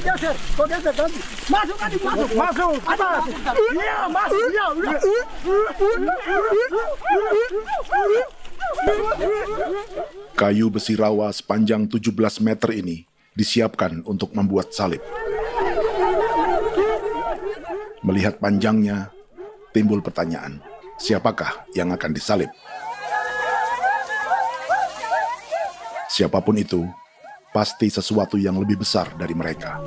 geser. Kau geser nanti. Masuk Adi, masuk. Masuk. Iya, masuk. Iya, udah. Kayu besi rawa sepanjang 17 meter ini disiapkan untuk membuat salib. Melihat panjangnya, timbul pertanyaan, siapakah yang akan disalib? Siapapun itu, pasti sesuatu yang lebih besar dari mereka.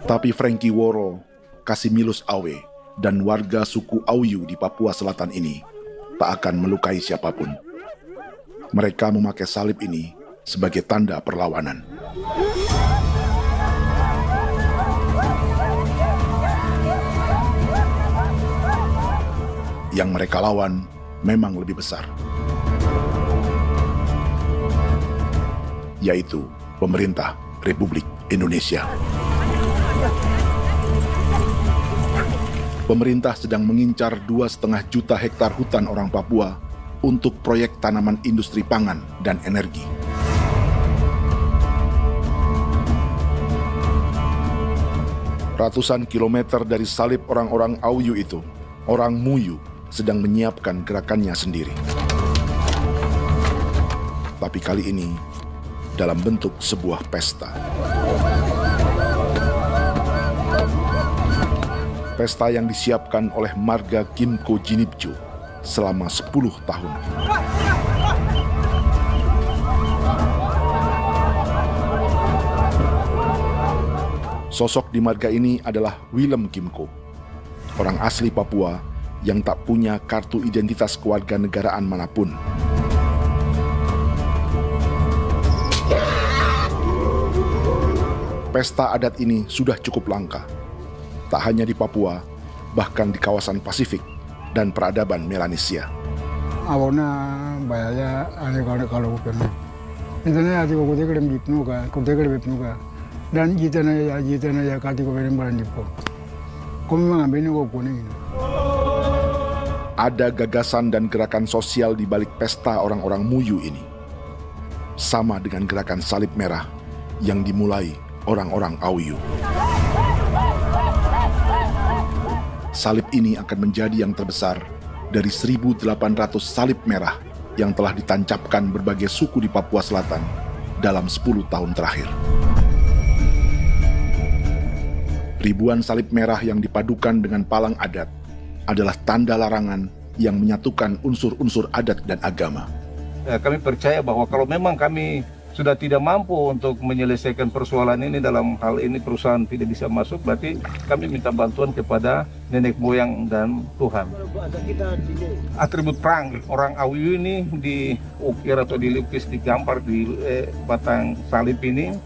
Tapi Frankie Woro, Casimilus Awe, dan warga suku Auyu di Papua Selatan ini tak akan melukai siapapun. Mereka memakai salib ini sebagai tanda perlawanan. Yang mereka lawan memang lebih besar, yaitu pemerintah Republik Indonesia. Pemerintah sedang mengincar 2,5 juta hektar hutan orang Papua untuk proyek tanaman industri pangan dan energi. Ratusan kilometer dari salib orang-orang Auyu itu, orang Muyu sedang menyiapkan gerakannya sendiri. Tapi kali ini dalam bentuk sebuah pesta. Pesta yang disiapkan oleh marga Kimco Jinipjo selama 10 tahun. Sosok di marga ini adalah Willem Kimco, orang asli Papua yang tak punya kartu identitas kewarganegaraan manapun. Pesta adat ini sudah cukup langka, tak hanya di Papua, bahkan di kawasan Pasifik dan peradaban Melanesia. Awalnya bayarnya aneh kalau bukan. Intinya hati kau tidak lebih dan jitanya ya kati kau beri barang dipo. Kau memang ambil kau kuning. Ada gagasan dan gerakan sosial di balik pesta orang-orang Muyu ini. Sama dengan gerakan salib merah yang dimulai orang-orang Auyu. Salib ini akan menjadi yang terbesar dari 1.800 salib merah yang telah ditancapkan berbagai suku di Papua Selatan dalam 10 tahun terakhir. Ribuan salib merah yang dipadukan dengan palang adat adalah tanda larangan yang menyatukan unsur-unsur adat dan agama. Kami percaya bahwa kalau memang kami sudah tidak mampu untuk menyelesaikan persoalan ini, dalam hal ini perusahaan tidak bisa masuk, berarti kami minta bantuan kepada nenek moyang dan Tuhan. Atribut perang orang Auyu ini diukir atau dilukis, digambar di batang salib ini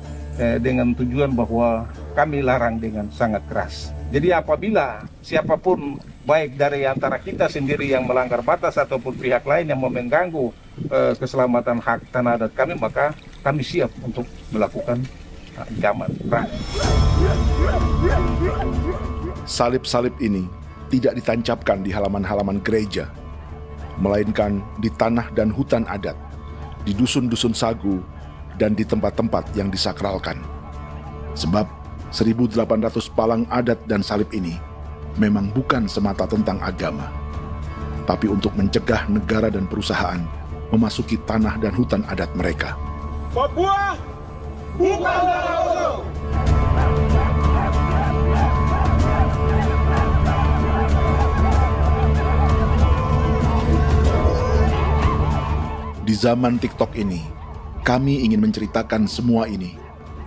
dengan tujuan bahwa kami larang dengan sangat keras. Jadi apabila siapapun, baik dari antara kita sendiri yang melanggar batas ataupun pihak lain yang mau mengganggu keselamatan hak tanah adat kami, maka kami siap untuk melakukan ancaman perang. Salib-salib ini tidak ditancapkan di halaman-halaman gereja, melainkan di tanah dan hutan adat, di dusun-dusun sagu, dan di tempat-tempat yang disakralkan. Sebab 1.800 palang adat dan salib ini memang bukan semata tentang agama, tapi untuk mencegah negara dan perusahaan memasuki tanah dan hutan adat mereka. Papua bukan kosong. Di zaman TikTok ini, kami ingin menceritakan semua ini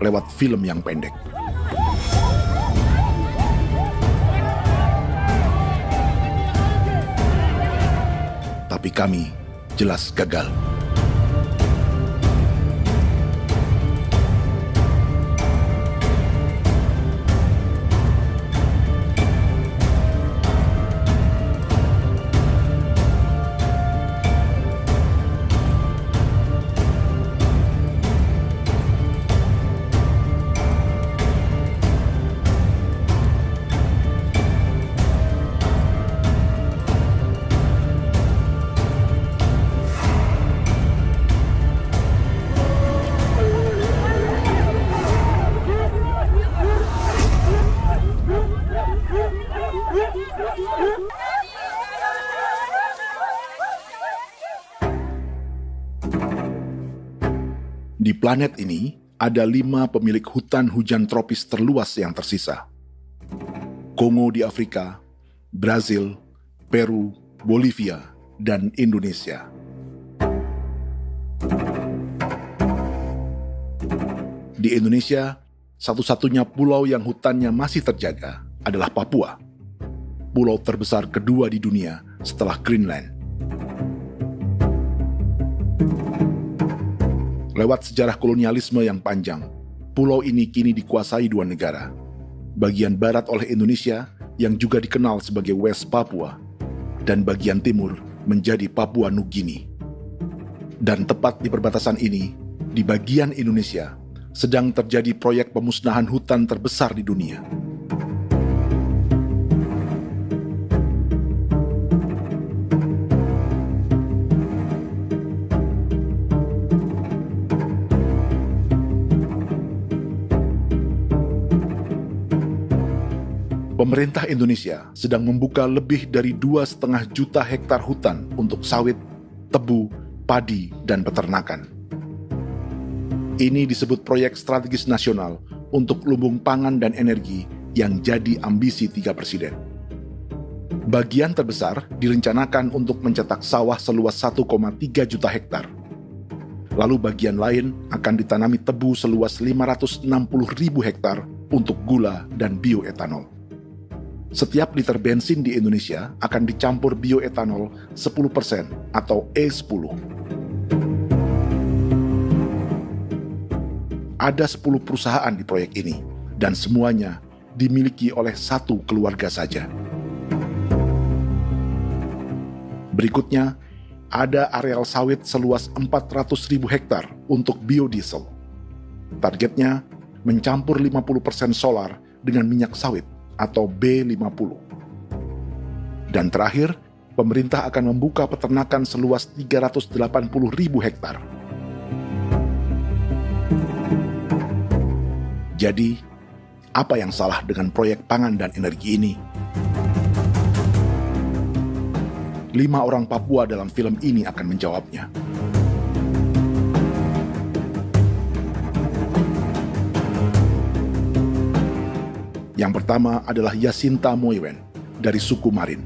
lewat film yang pendek. Tapi kami jelas gagal. Di planet ini, ada 5 pemilik hutan hujan tropis terluas yang tersisa. Kongo di Afrika, Brazil, Peru, Bolivia, dan Indonesia. Di Indonesia, satu-satunya pulau yang hutannya masih terjaga adalah Papua, pulau terbesar kedua di dunia setelah Greenland. Lewat sejarah kolonialisme yang panjang, pulau ini kini dikuasai 2 negara. Bagian barat oleh Indonesia yang juga dikenal sebagai West Papua, dan bagian timur menjadi Papua Nugini. Dan tepat di perbatasan ini, di bagian Indonesia, sedang terjadi proyek pemusnahan hutan terbesar di dunia. Pemerintah Indonesia sedang membuka lebih dari 2,5 juta hektar hutan untuk sawit, tebu, padi, dan peternakan. Ini disebut proyek strategis nasional untuk lumbung pangan dan energi yang jadi ambisi 3 presiden. Bagian terbesar direncanakan untuk mencetak sawah seluas 1,3 juta hektar. Lalu bagian lain akan ditanami tebu seluas 560.000 hektar untuk gula dan bioetanol. Setiap liter bensin di Indonesia akan dicampur bioetanol 10% atau E10. Ada 10 perusahaan di proyek ini, dan semuanya dimiliki oleh 1 keluarga saja. Berikutnya, ada areal sawit seluas 400.000 hektar untuk biodiesel. Targetnya mencampur 50% solar dengan minyak sawit atau B50. Dan terakhir, pemerintah akan membuka peternakan seluas 380.000 hektar. Jadi, apa yang salah dengan proyek pangan dan energi ini? 5 orang Papua dalam film ini akan menjawabnya. Yang pertama adalah Yasinta Moiwen dari suku Marin.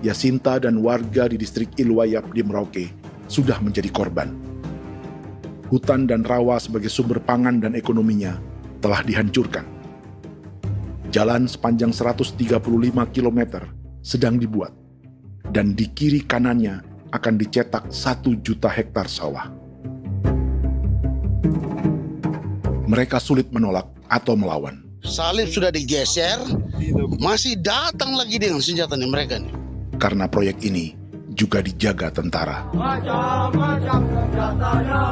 Yasinta dan warga di distrik Ilwayap di Merauke sudah menjadi korban. Hutan dan rawa sebagai sumber pangan dan ekonominya telah dihancurkan. Jalan sepanjang 135 km sedang dibuat, dan di kiri kanannya akan dicetak 1 juta hektar sawah. Mereka sulit menolak atau melawan. Salib sudah digeser, masih datang lagi dengan senjatanya mereka nih. Karena proyek ini juga dijaga tentara. Macam-macam senjatanya.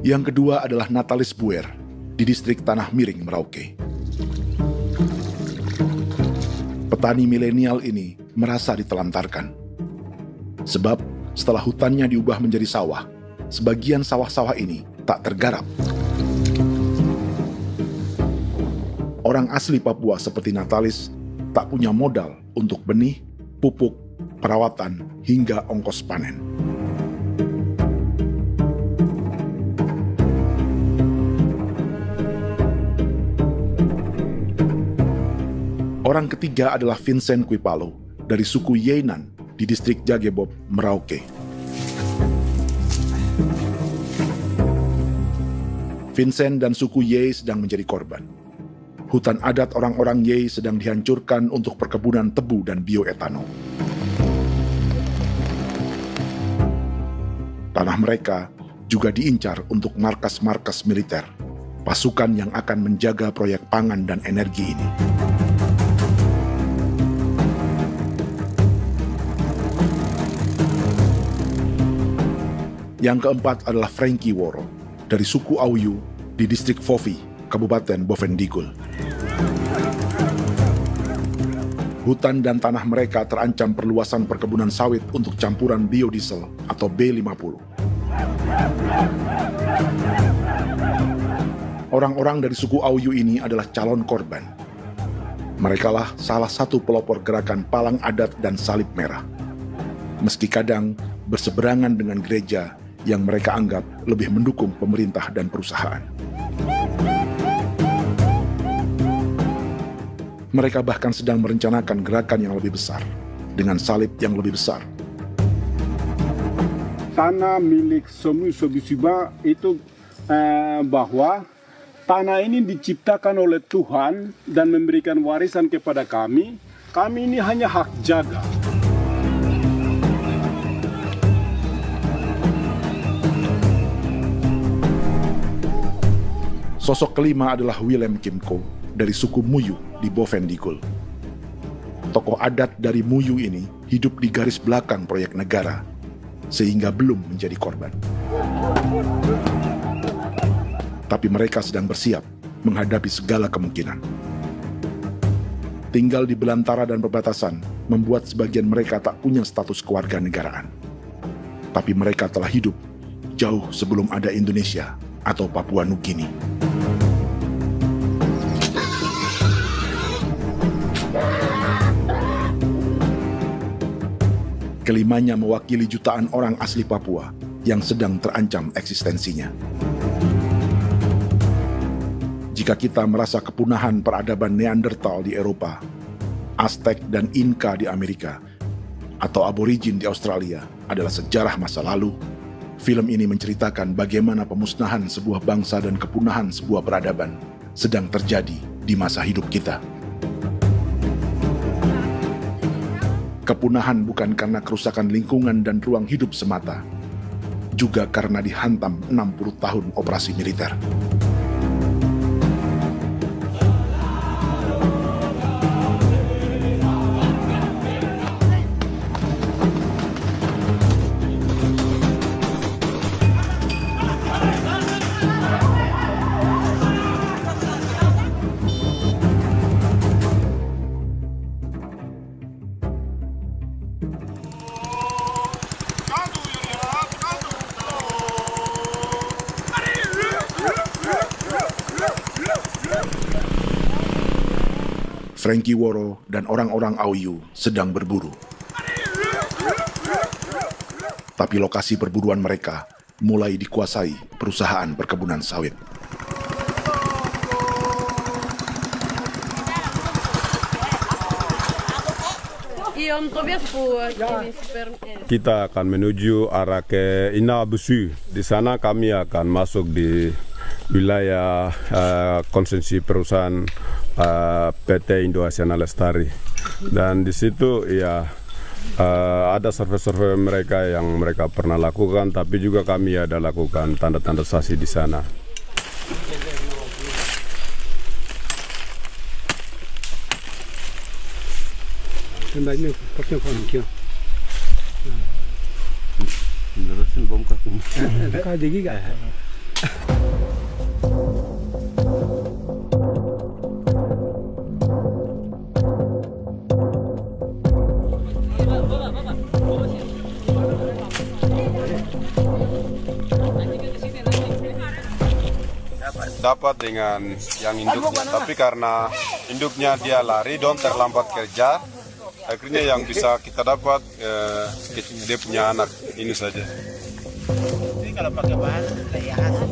Yang kedua adalah Natalis Buer di distrik Tanah Miring, Merauke. Petani milenial ini merasa ditelantarkan. Sebab setelah hutannya diubah menjadi sawah, sebagian sawah-sawah ini tak tergarap. Orang asli Papua seperti Natalis tak punya modal untuk benih, pupuk, perawatan, hingga ongkos panen. Orang ketiga adalah Vincent Kuipalo dari suku Yenan di distrik Jagebob, Merauke. Vincent dan suku Ye sedang menjadi korban. Hutan adat orang-orang Ye sedang dihancurkan untuk perkebunan tebu dan bioetanol. Tanah mereka juga diincar untuk markas-markas militer, pasukan yang akan menjaga proyek pangan dan energi ini. Yang keempat adalah Frankie Woro dari suku Auyu di distrik Fofi, Kabupaten Bovendigul. Hutan dan tanah mereka terancam perluasan perkebunan sawit untuk campuran biodiesel atau B50. Orang-orang dari suku Auyu ini adalah calon korban. Merekalah salah satu pelopor gerakan Palang Adat dan Salib Merah. Meski kadang berseberangan dengan gereja yang mereka anggap lebih mendukung pemerintah dan perusahaan. Mereka bahkan sedang merencanakan gerakan yang lebih besar, dengan salib yang lebih besar. Tanah milik Somu Sobisiba itu bahwa tanah ini diciptakan oleh Tuhan dan memberikan warisan kepada kami. Kami ini hanya hak jaga. Sosok kelima adalah Willem Kimco dari suku Muyu di Bovendigul. Tokoh adat dari Muyu ini hidup di garis belakang proyek negara, sehingga belum menjadi korban. Tapi mereka sedang bersiap menghadapi segala kemungkinan. Tinggal di belantara dan perbatasan membuat sebagian mereka tak punya status kewarganegaraan. Tapi mereka telah hidup jauh sebelum ada Indonesia atau Papua Nugini. Kelimanya mewakili jutaan orang asli Papua yang sedang terancam eksistensinya. Jika kita merasa kepunahan peradaban Neanderthal di Eropa, Aztec dan Inca di Amerika, atau aborigin di Australia adalah sejarah masa lalu, film ini menceritakan bagaimana pemusnahan sebuah bangsa dan kepunahan sebuah peradaban sedang terjadi di masa hidup kita. Kepunahan bukan karena kerusakan lingkungan dan ruang hidup semata, juga karena dihantam 60 tahun operasi militer. Frankie Woro dan orang-orang Auyu sedang berburu. Tapi lokasi perburuan mereka mulai dikuasai perusahaan perkebunan sawit. Kita akan menuju arah ke Inabusu. Di sana kami akan masuk di wilayah konsesi perusahaan PT Indo Asiana Lestari, dan di situ ya ada survei-survei mereka yang mereka pernah lakukan, tapi juga kami ada lakukan tanda-tanda saksi di sana. Dapat dengan yang induknya, tapi karena induknya dia lari dan terlambat kerja, akhirnya yang bisa kita dapat dia punya anak ini saja. Ini kalau pakai bahan kayak hasil.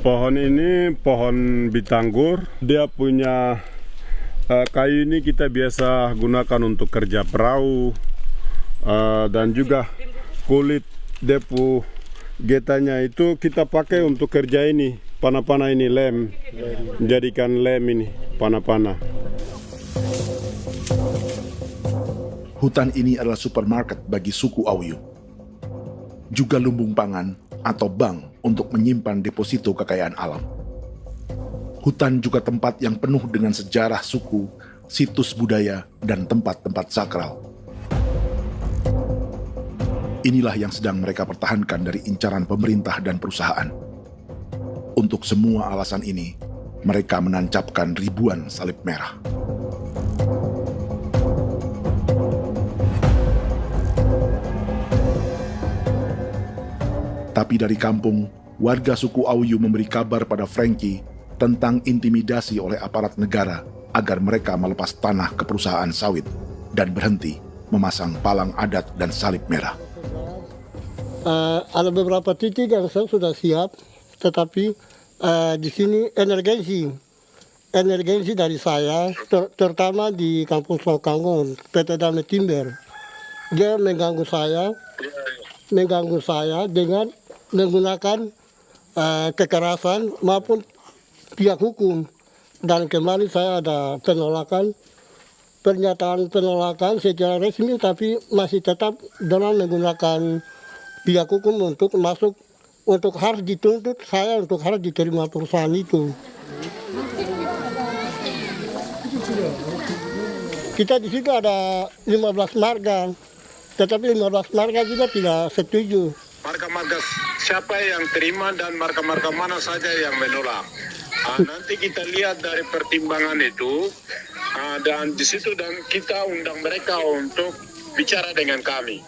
Pohon ini pohon bitanggur, dia punya kayu ini kita biasa gunakan untuk kerja perahu, dan juga kulit depu getanya itu kita pakai untuk kerja ini, panah-panah ini lem, jadikan lem ini, panah-panah. Hutan ini adalah supermarket bagi suku Auyu. Juga lumbung pangan atau bank untuk menyimpan deposito kekayaan alam. Hutan juga tempat yang penuh dengan sejarah suku, situs budaya, dan tempat-tempat sakral. Inilah yang sedang mereka pertahankan dari incaran pemerintah dan perusahaan. Untuk semua alasan ini, mereka menancapkan ribuan salib merah. Tapi dari kampung, warga suku Auyu memberi kabar pada Frankie tentang intimidasi oleh aparat negara agar mereka melepas tanah ke perusahaan sawit dan berhenti memasang palang adat dan salib merah. Ada beberapa titik yang saya sudah siap, tetapi di sini emergensi dari saya, terutama di Kampung Sokangon, PT Damai Timber. Dia mengganggu saya dengan menggunakan kekerasan maupun pihak hukum. Dan kemarin saya ada pernyataan penolakan secara resmi, tapi masih tetap dengan menggunakan pihak hukum untuk masuk, untuk harus dituntut saya untuk harus diterima perusahaan itu. Kita di situ ada 15 marga, tetapi 15 marga juga tidak setuju. Marga-marga siapa yang terima dan marga-marga mana saja yang menolak. Nanti kita lihat dari pertimbangan itu, dan di situ dan kita undang mereka untuk bicara dengan kami.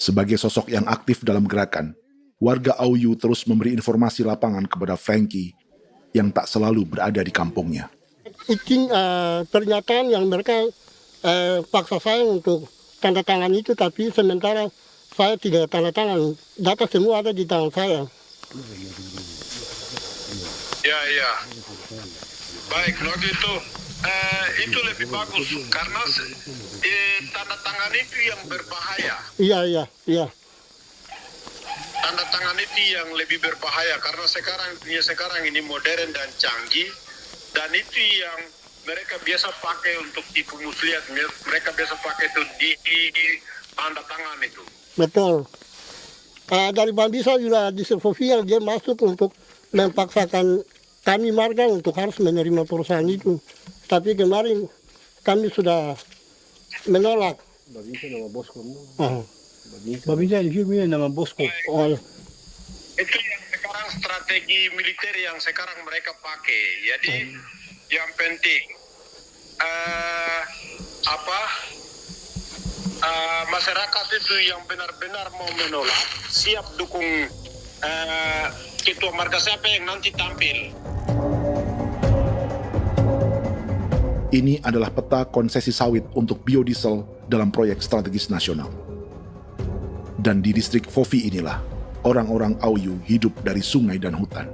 Sebagai sosok yang aktif dalam gerakan, warga Auyu terus memberi informasi lapangan kepada Frankie yang tak selalu berada di kampungnya. Izin pernyataan yang mereka paksa saya untuk tanda tangan itu, tapi sementara saya tidak tanda tangan. Data semua ada di tangan saya. Ya. Baik, kalau gitu itu lebih bagus karena tanda tangan itu yang berbahaya. Iya. Tanda tangan itu yang lebih berbahaya karena sekarang ini modern dan canggih, dan itu yang mereka biasa pakai untuk tipu muslihat. Mereka biasa pakai itu di tanda tangan itu. Betul. Dari Bambisa juga di Sofia dia masuk untuk memaksakan kami marga untuk harus menerima perusahaan itu. Tapi kemarin kami sudah menolak. Babinsa nama bosku. Babinsa ini nama bosku. Itu yang sekarang strategi militer yang sekarang mereka pakai. Jadi yang penting masyarakat itu yang benar-benar mau menolak siap dukung ketua marga siapa yang nanti tampil. Ini adalah peta konsesi sawit untuk biodiesel dalam proyek strategis nasional. Dan di distrik Fofi inilah, orang-orang Auyu hidup dari sungai dan hutan.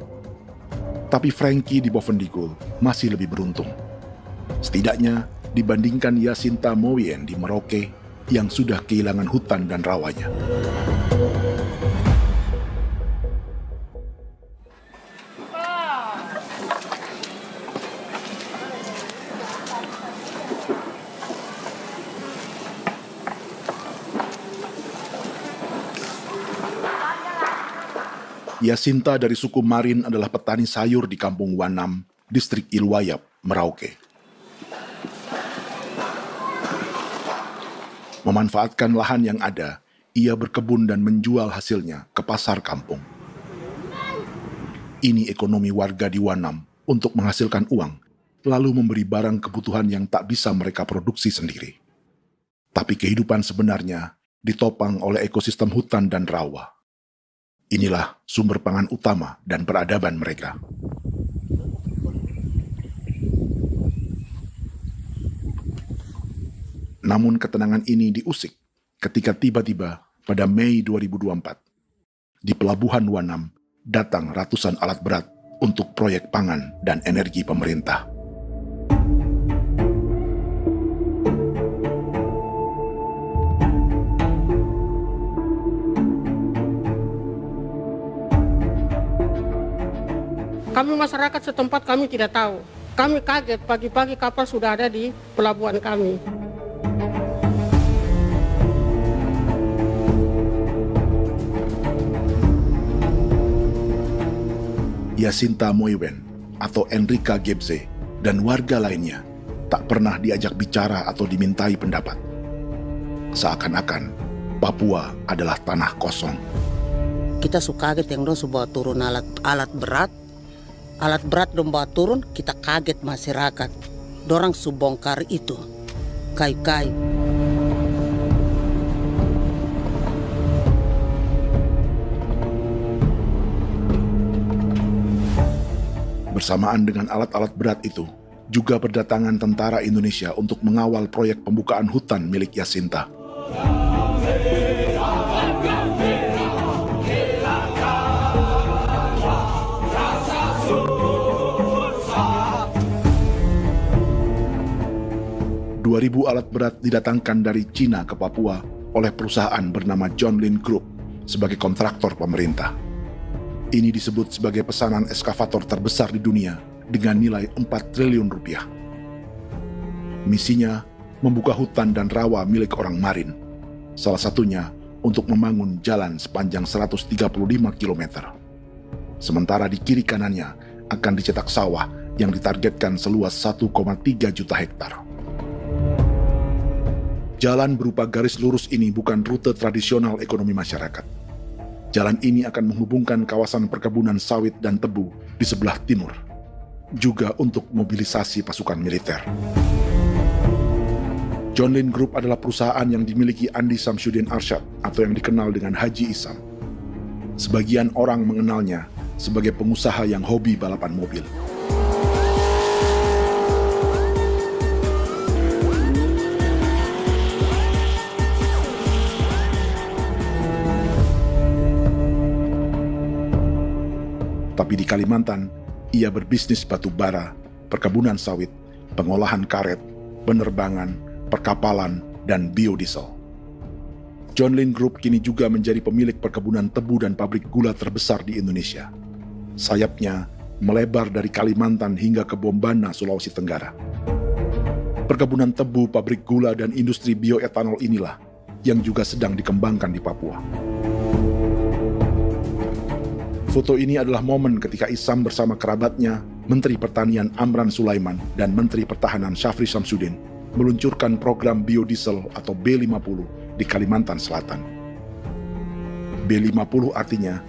Tapi Frankie di Bovendigul masih lebih beruntung. Setidaknya dibandingkan Yasinta Mowien di Merauke yang sudah kehilangan hutan dan rawanya. Yasinta dari suku Marin adalah petani sayur di Kampung Wanam, distrik Ilwayap, Merauke. Memanfaatkan lahan yang ada, ia berkebun dan menjual hasilnya ke pasar kampung. Ini ekonomi warga di Wanam untuk menghasilkan uang, lalu memberi barang kebutuhan yang tak bisa mereka produksi sendiri. Tapi kehidupan sebenarnya ditopang oleh ekosistem hutan dan rawa. Inilah sumber pangan utama dan peradaban mereka. Namun ketenangan ini diusik ketika tiba-tiba pada Mei 2024, di Pelabuhan Wanam datang ratusan alat berat untuk proyek pangan dan energi pemerintah. Kami masyarakat setempat kami tidak tahu. Kami kaget pagi-pagi kapal sudah ada di pelabuhan kami. Yasinta Mowien atau Enrika Gebze dan warga lainnya tak pernah diajak bicara atau dimintai pendapat. Seakan-akan Papua adalah tanah kosong. Kita suka kaget yang dong bawa turun alat berat dong bawa turun, kita kaget masyarakat. Dorang subongkar itu kayu-kayu. Bersamaan dengan alat-alat berat itu, juga berdatangan tentara Indonesia untuk mengawal proyek pembukaan hutan milik Jacinta. Ribu alat berat didatangkan dari Cina ke Papua oleh perusahaan bernama John Lin Group sebagai kontraktor pemerintah. Ini disebut sebagai pesanan eskavator terbesar di dunia dengan nilai 4 triliun rupiah. Misinya membuka hutan dan rawa milik orang Marin, salah satunya untuk membangun jalan sepanjang 135 km. Sementara di kiri kanannya akan dicetak sawah yang ditargetkan seluas 1,3 juta hektar. Jalan berupa garis lurus ini bukan rute tradisional ekonomi masyarakat. Jalan ini akan menghubungkan kawasan perkebunan sawit dan tebu di sebelah timur, juga untuk mobilisasi pasukan militer. John Lin Group adalah perusahaan yang dimiliki Andi Samsudin Arsyad atau yang dikenal dengan Haji Isam. Sebagian orang mengenalnya sebagai pengusaha yang hobi balapan mobil. Tapi di Kalimantan, ia berbisnis batu bara, perkebunan sawit, pengolahan karet, penerbangan, perkapalan, dan biodiesel. John Lin Group kini juga menjadi pemilik perkebunan tebu dan pabrik gula terbesar di Indonesia. Sayapnya melebar dari Kalimantan hingga ke Bombana, Sulawesi Tenggara. Perkebunan tebu, pabrik gula, dan industri bioetanol inilah yang juga sedang dikembangkan di Papua. Foto ini adalah momen ketika Isam bersama kerabatnya, Menteri Pertanian Amran Sulaiman dan Menteri Pertahanan Syafri Samsudin meluncurkan program biodiesel atau B50 di Kalimantan Selatan. B50 artinya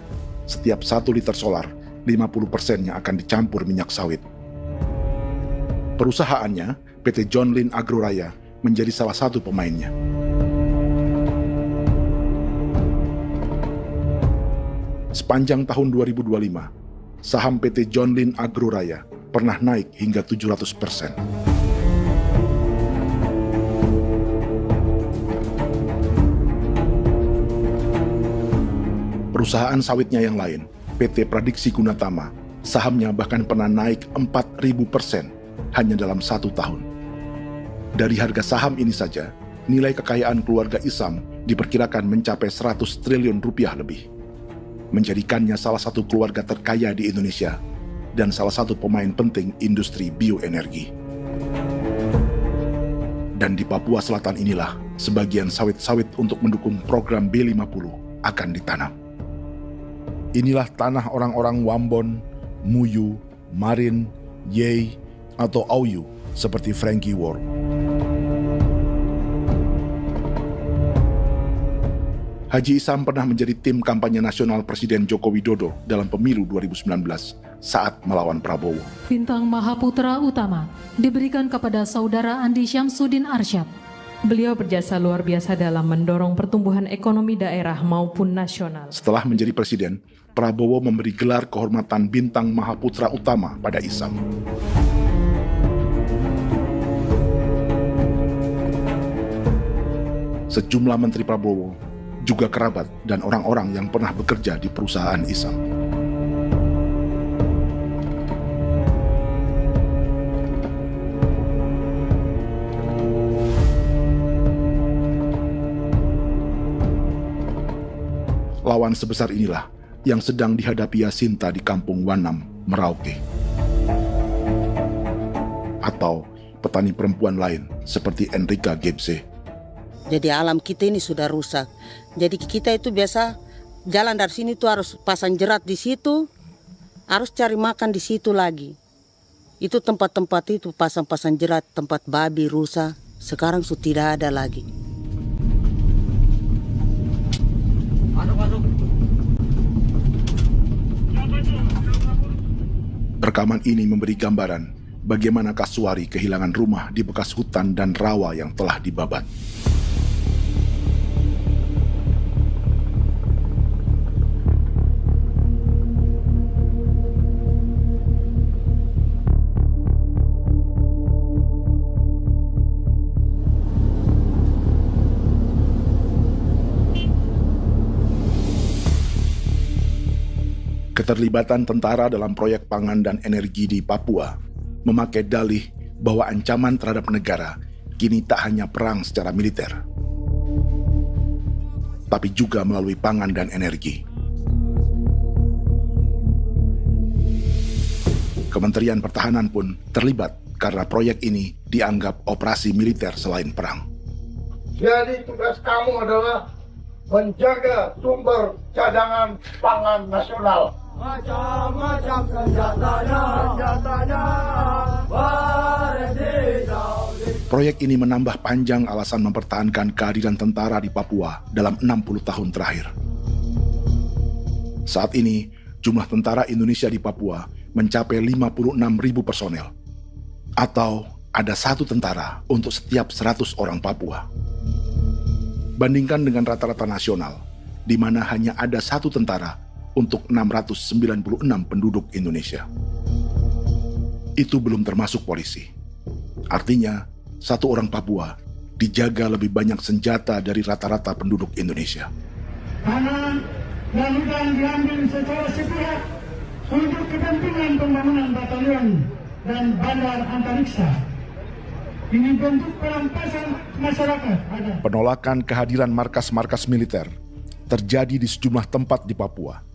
setiap 1 liter solar, 50%-nya akan dicampur minyak sawit. Perusahaannya, PT John Lin Agroraya, menjadi salah satu pemainnya. Sepanjang tahun 2025, saham PT John Lin Agroraya pernah naik hingga 700%. Perusahaan sawitnya yang lain, PT Pradiksi Gunatama, sahamnya bahkan pernah naik 4.000% hanya dalam 1 tahun. Dari harga saham ini saja, nilai kekayaan keluarga Isam diperkirakan mencapai 100 triliun rupiah lebih, menjadikannya salah satu keluarga terkaya di Indonesia dan salah satu pemain penting industri bioenergi. Dan di Papua Selatan inilah sebagian sawit-sawit untuk mendukung program B50 akan ditanam. Inilah tanah orang-orang Wambon, Muyu, Marin, Yei, atau Auyu seperti Frankie Wor. Haji Isam pernah menjadi tim kampanye nasional Presiden Joko Widodo dalam pemilu 2019 saat melawan Prabowo. Bintang Mahaputra Utama diberikan kepada Saudara Andi Syamsuddin Arsyad. Beliau berjasa luar biasa dalam mendorong pertumbuhan ekonomi daerah maupun nasional. Setelah menjadi presiden, Prabowo memberi gelar kehormatan Bintang Mahaputra Utama pada Isam. Sejumlah menteri Prabowo, juga kerabat dan orang-orang yang pernah bekerja di perusahaan Isam. Lawan sebesar inilah yang sedang dihadapi Jacinta di kampung Wanam, Merauke. Atau petani perempuan lain seperti Enrika Gebse. Jadi alam kita ini sudah rusak. Jadi kita itu biasa jalan dari sini tuh harus pasang jerat di situ, harus cari makan di situ lagi. Itu tempat-tempat itu pasang-pasang jerat, tempat babi, rusa, sekarang sudah tidak ada lagi. Rekaman ini memberi gambaran bagaimana Kasuari kehilangan rumah di bekas hutan dan rawa yang telah dibabat. Keterlibatan tentara dalam proyek pangan dan energi di Papua memakai dalih bahwa ancaman terhadap negara kini tak hanya perang secara militer, tapi juga melalui pangan dan energi. Kementerian Pertahanan pun terlibat karena proyek ini dianggap operasi militer selain perang. Jadi tugas kamu adalah menjaga sumber cadangan pangan nasional. Macam-macam senjatanya, Proyek ini menambah panjang alasan mempertahankan kehadiran tentara di Papua dalam 60 tahun terakhir. Saat ini, jumlah tentara Indonesia di Papua mencapai 56.000 personel, atau ada 1 tentara untuk setiap 100 orang Papua. Bandingkan dengan rata-rata nasional, di mana hanya ada 1 tentara untuk 696 penduduk Indonesia. Itu belum termasuk polisi. Artinya, 1 orang Papua dijaga lebih banyak senjata dari rata-rata penduduk Indonesia. Tanah dan hutan diambil secara sepihak untuk kepentingan pembangunan batalion dan bandar antariksa. Ini bentuk perampasan masyarakat. Penolakan kehadiran markas-markas militer terjadi di sejumlah tempat di Papua.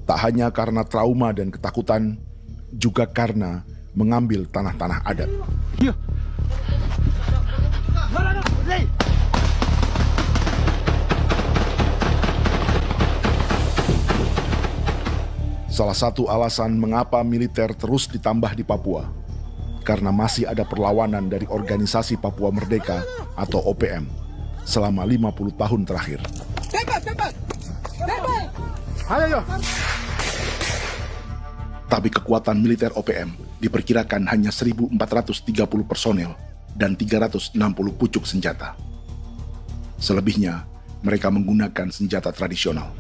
Tak hanya karena trauma dan ketakutan, juga karena mengambil tanah-tanah adat. Salah satu alasan mengapa militer terus ditambah di Papua, karena masih ada perlawanan dari Organisasi Papua Merdeka atau OPM selama 50 tahun terakhir. Ayo. Tapi kekuatan militer OPM diperkirakan hanya 1.430 personel dan 360 pucuk senjata. Selebihnya, mereka menggunakan senjata tradisional.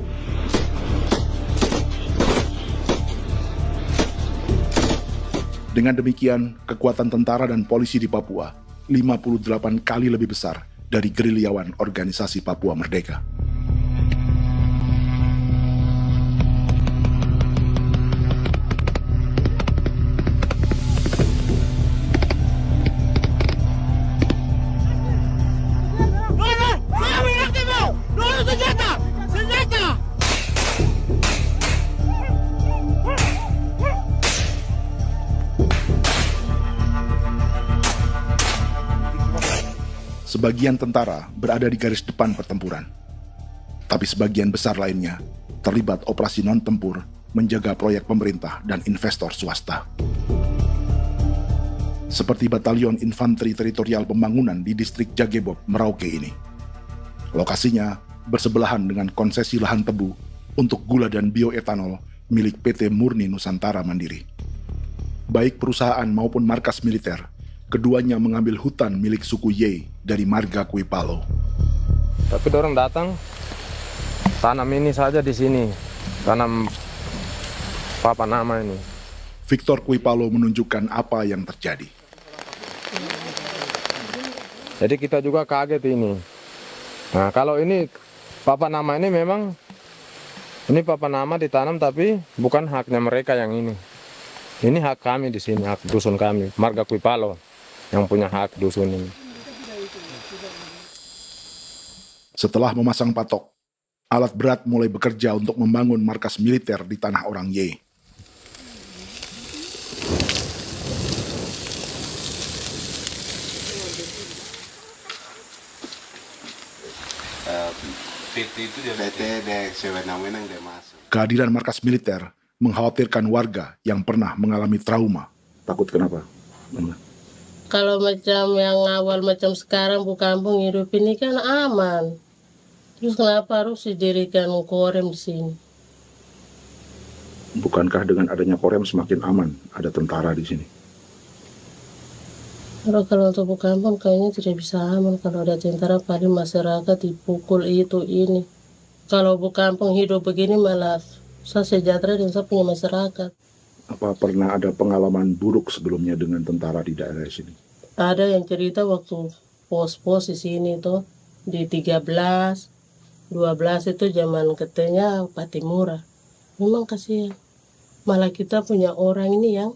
Dengan demikian, kekuatan tentara dan polisi di Papua 58 kali lebih besar dari gerilyawan Organisasi Papua Merdeka. Sebagian tentara berada di garis depan pertempuran, tapi sebagian besar lainnya terlibat operasi non-tempur menjaga proyek pemerintah dan investor swasta. Seperti Batalion Infanteri Teritorial Pembangunan di distrik Jagebob, Merauke ini. Lokasinya bersebelahan dengan konsesi lahan tebu untuk gula dan bioetanol milik PT Murni Nusantara Mandiri. Baik perusahaan maupun markas militer, keduanya mengambil hutan milik suku Ye dari marga Kuipalo. Tapi dorong datang, tanam ini saja di sini, tanam Papa Nama ini. Victor Kuipalo menunjukkan apa yang terjadi. Jadi kita juga kaget ini. Nah, kalau ini Papa Nama ini memang, ini Papa Nama ditanam tapi bukan haknya mereka yang ini. Ini hak kami di sini, hak dusun kami, marga Kuipalo yang punya hak dusun ini. Setelah memasang patok, alat berat mulai bekerja untuk membangun markas militer di tanah orang Ye. Kehadiran markas militer mengkhawatirkan warga yang pernah mengalami trauma. Takut kenapa? Kalau macam yang awal macam sekarang bu kampung hidup ini kan aman. Terus kenapa harus didirikan korem di sini? Bukankah dengan adanya Korem semakin aman ada tentara di sini? Kalau untuk kampung kayaknya tidak bisa aman kalau ada tentara, paling masyarakat dipukul itu ini. Kalau kampung hidup begini malah saya sejahtera dan saya punya masyarakat. Apa pernah ada pengalaman buruk sebelumnya dengan tentara di daerah sini? Ada yang cerita waktu pos-pos di sini tuh di 13, 12 itu zaman katanya Patimura. Memang kasihan. Malah kita punya orang ini yang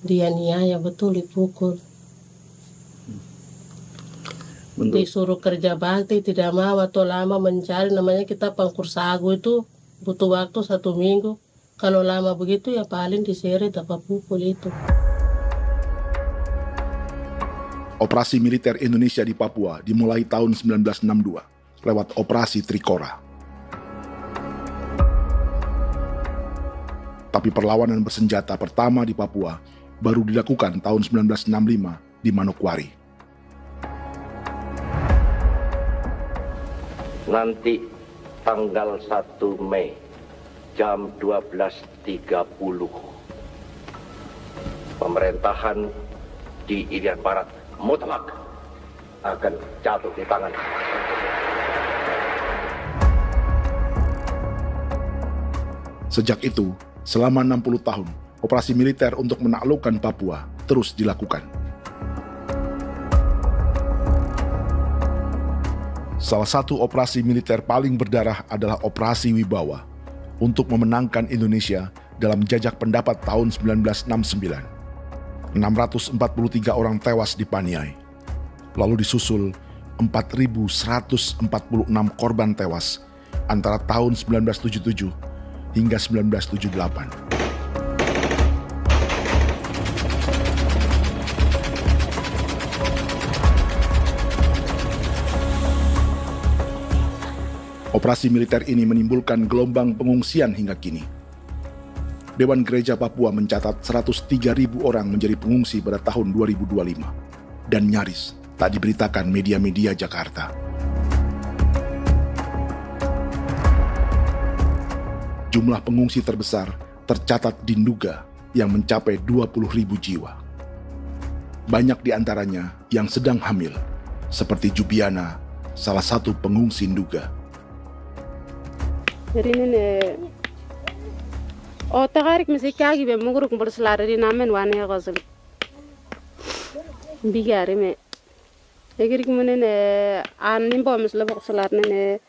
dianiaya betul, dipukul. Disuruh kerja bakti tidak mau atau lama mencari, namanya kita pangkur sagu itu butuh waktu 1 minggu. Kalau lama begitu ya paling diseret apa pukul itu. Operasi militer Indonesia di Papua dimulai tahun 1962 lewat Operasi Trikora. Tapi perlawanan bersenjata pertama di Papua baru dilakukan tahun 1965 di Manokwari. Nanti tanggal 1 Mei jam 12.30 pemerintahan di Irian Barat mutlak akan jatuh di tangan. Sejak itu, selama 60 tahun, operasi militer untuk menaklukkan Papua terus dilakukan. Salah satu operasi militer paling berdarah adalah Operasi Wibawa untuk memenangkan Indonesia dalam jajak pendapat tahun 1969. 643 orang tewas di Paniai. Lalu disusul 4.146 korban tewas antara tahun 1977 hingga 1978. Operasi militer ini menimbulkan gelombang pengungsian hingga kini. Dewan Gereja Papua mencatat 103.000 orang menjadi pengungsi pada tahun 2025 dan nyaris tak diberitakan media-media Jakarta. Jumlah pengungsi terbesar tercatat di Nduga yang mencapai 20.000 jiwa. Banyak di antaranya yang sedang hamil, seperti Jubiana, salah satu pengungsi Nduga. O tagarik misi kagi be muguruk mbol selare di namen wane gosem bigari me egirik munene an nimbo misle bok selare ne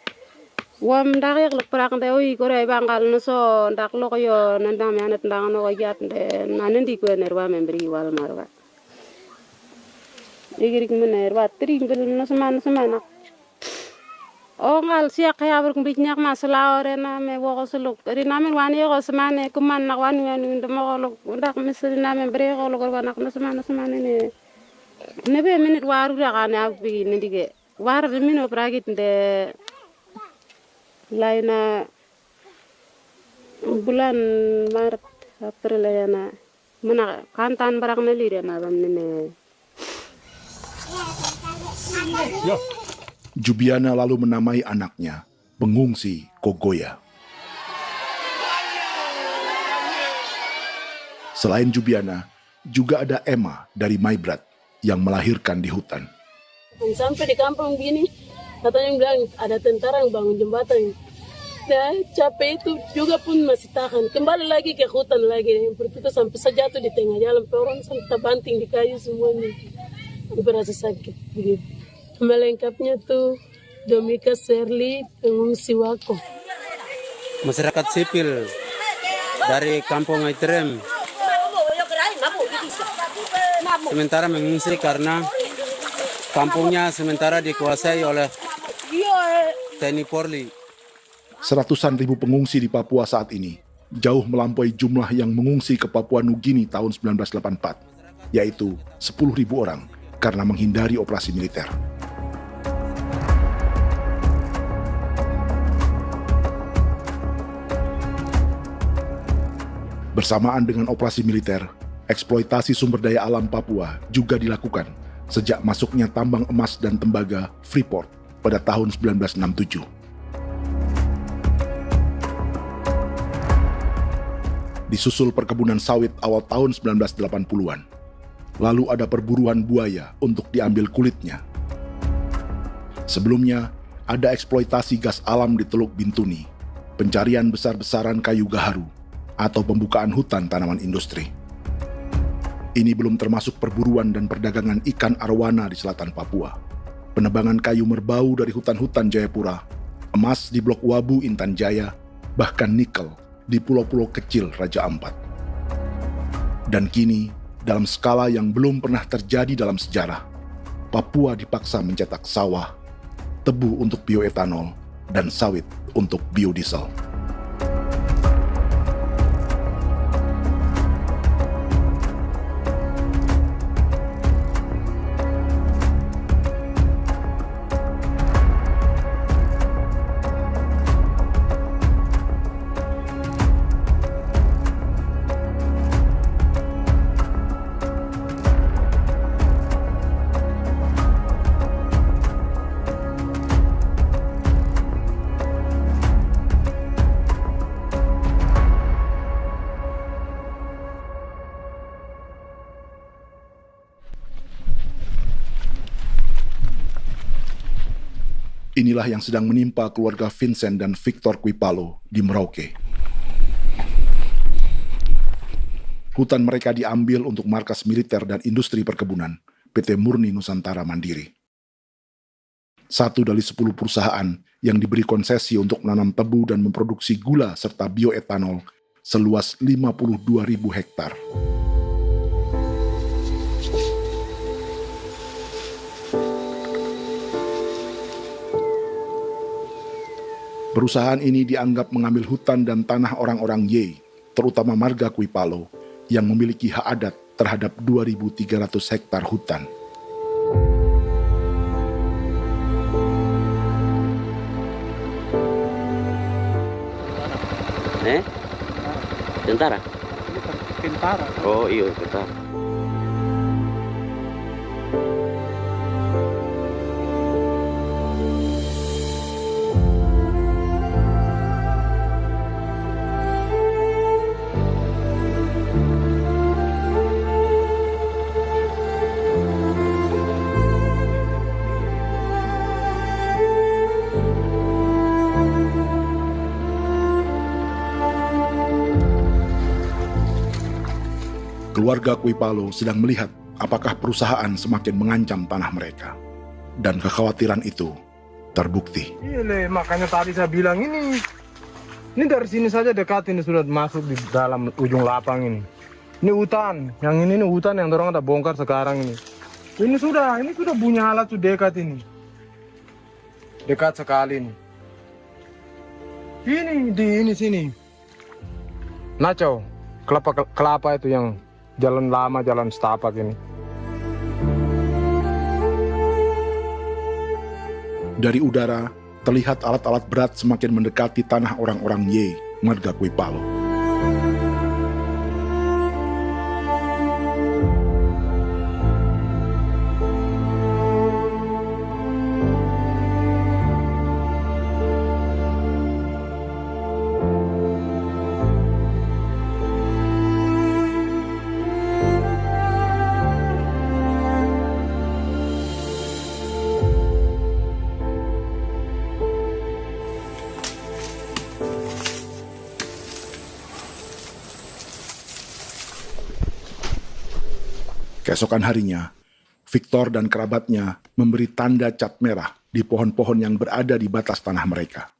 wam dagyak lok prak de oy gore bangal no so ndak lok yo nandam yanet ndang no yat de nanendi ko nerwa membri wal marwa egirik munene wa tri ngel no semana o ngal siak ya ber kumbik nyak masala orena me wo suluk ri namen wani go semane kuman nak wani wani ndemo lo ndak misri namen bre go lo nak semana ne be minit waru ra kana bi ne dige war de mino pragit de laina bulan Maret April yana mana kantan barang ne lire na bam ne Jubiana lalu menamai anaknya pengungsi Kogoya. Selain Jubiana, juga ada Emma dari Maibrat yang melahirkan di hutan. Sampai di kampung gini, katanya bilang ada tentara yang bangun jembatan. Ya, capek itu juga pun masih tahan. Kembali lagi ke hutan lagi. Kita sampai sejatuh di tengah jalan, orang sampai terbanting di kayu semuanya. Berasa sakit begitu. Melengkapnya tuh Domika Serli, pengungsi Wako. Masyarakat sipil dari Kampung Aitrem sementara mengungsi karena kampungnya sementara dikuasai oleh TNI Polri. Seratusan ribu pengungsi di Papua saat ini jauh melampaui jumlah yang mengungsi ke Papua Nugini tahun 1984, yaitu 10.000 orang karena menghindari operasi militer. Bersamaan dengan operasi militer, eksploitasi sumber daya alam Papua juga dilakukan sejak masuknya tambang emas dan tembaga Freeport pada tahun 1967. Disusul perkebunan sawit awal tahun 1980-an. Lalu ada perburuan buaya untuk diambil kulitnya. Sebelumnya, ada eksploitasi gas alam di Teluk Bintuni, pencarian besar-besaran kayu gaharu, atau pembukaan hutan tanaman industri. Ini belum termasuk perburuan dan perdagangan ikan arwana di selatan Papua, penebangan kayu merbau dari hutan-hutan Jayapura, emas di Blok Wabu Intan Jaya, bahkan nikel di pulau-pulau kecil Raja Ampat. Dan kini, dalam skala yang belum pernah terjadi dalam sejarah, Papua dipaksa mencetak sawah, tebu untuk bioetanol, dan sawit untuk biodiesel. Inilah yang sedang menimpa keluarga Vincent dan Victor Kuipalo di Merauke. Hutan mereka diambil untuk markas militer dan industri perkebunan, PT Murni Nusantara Mandiri. 1 dari 10 perusahaan yang diberi konsesi untuk menanam tebu dan memproduksi gula serta bioetanol seluas 52.000 hektar. Perusahaan ini dianggap mengambil hutan dan tanah orang-orang Ye, terutama marga Kuipalo, yang memiliki hak adat terhadap 2.300 hektar hutan. Tentara? Tentara. Oh iya, tentara. Keluarga Kuipalo sedang melihat apakah perusahaan semakin mengancam tanah mereka. Dan kekhawatiran itu terbukti. Iya, makanya tadi saya bilang ini dari sini saja dekat ini sudah masuk di dalam ujung lapang ini. Ini hutan, yang ini hutan yang dorong ada bongkar sekarang ini. Ini sudah punya alat sudah dekat ini. Dekat sekali ini. Ini di sini. Nacau, kelapa itu yang jalan lama, jalan setapak ini. Dari udara, terlihat alat-alat berat semakin mendekati tanah orang-orang Ye, marga Kuipalo. Keesokan harinya, Victor dan kerabatnya memberi tanda cat merah di pohon-pohon yang berada di batas tanah mereka.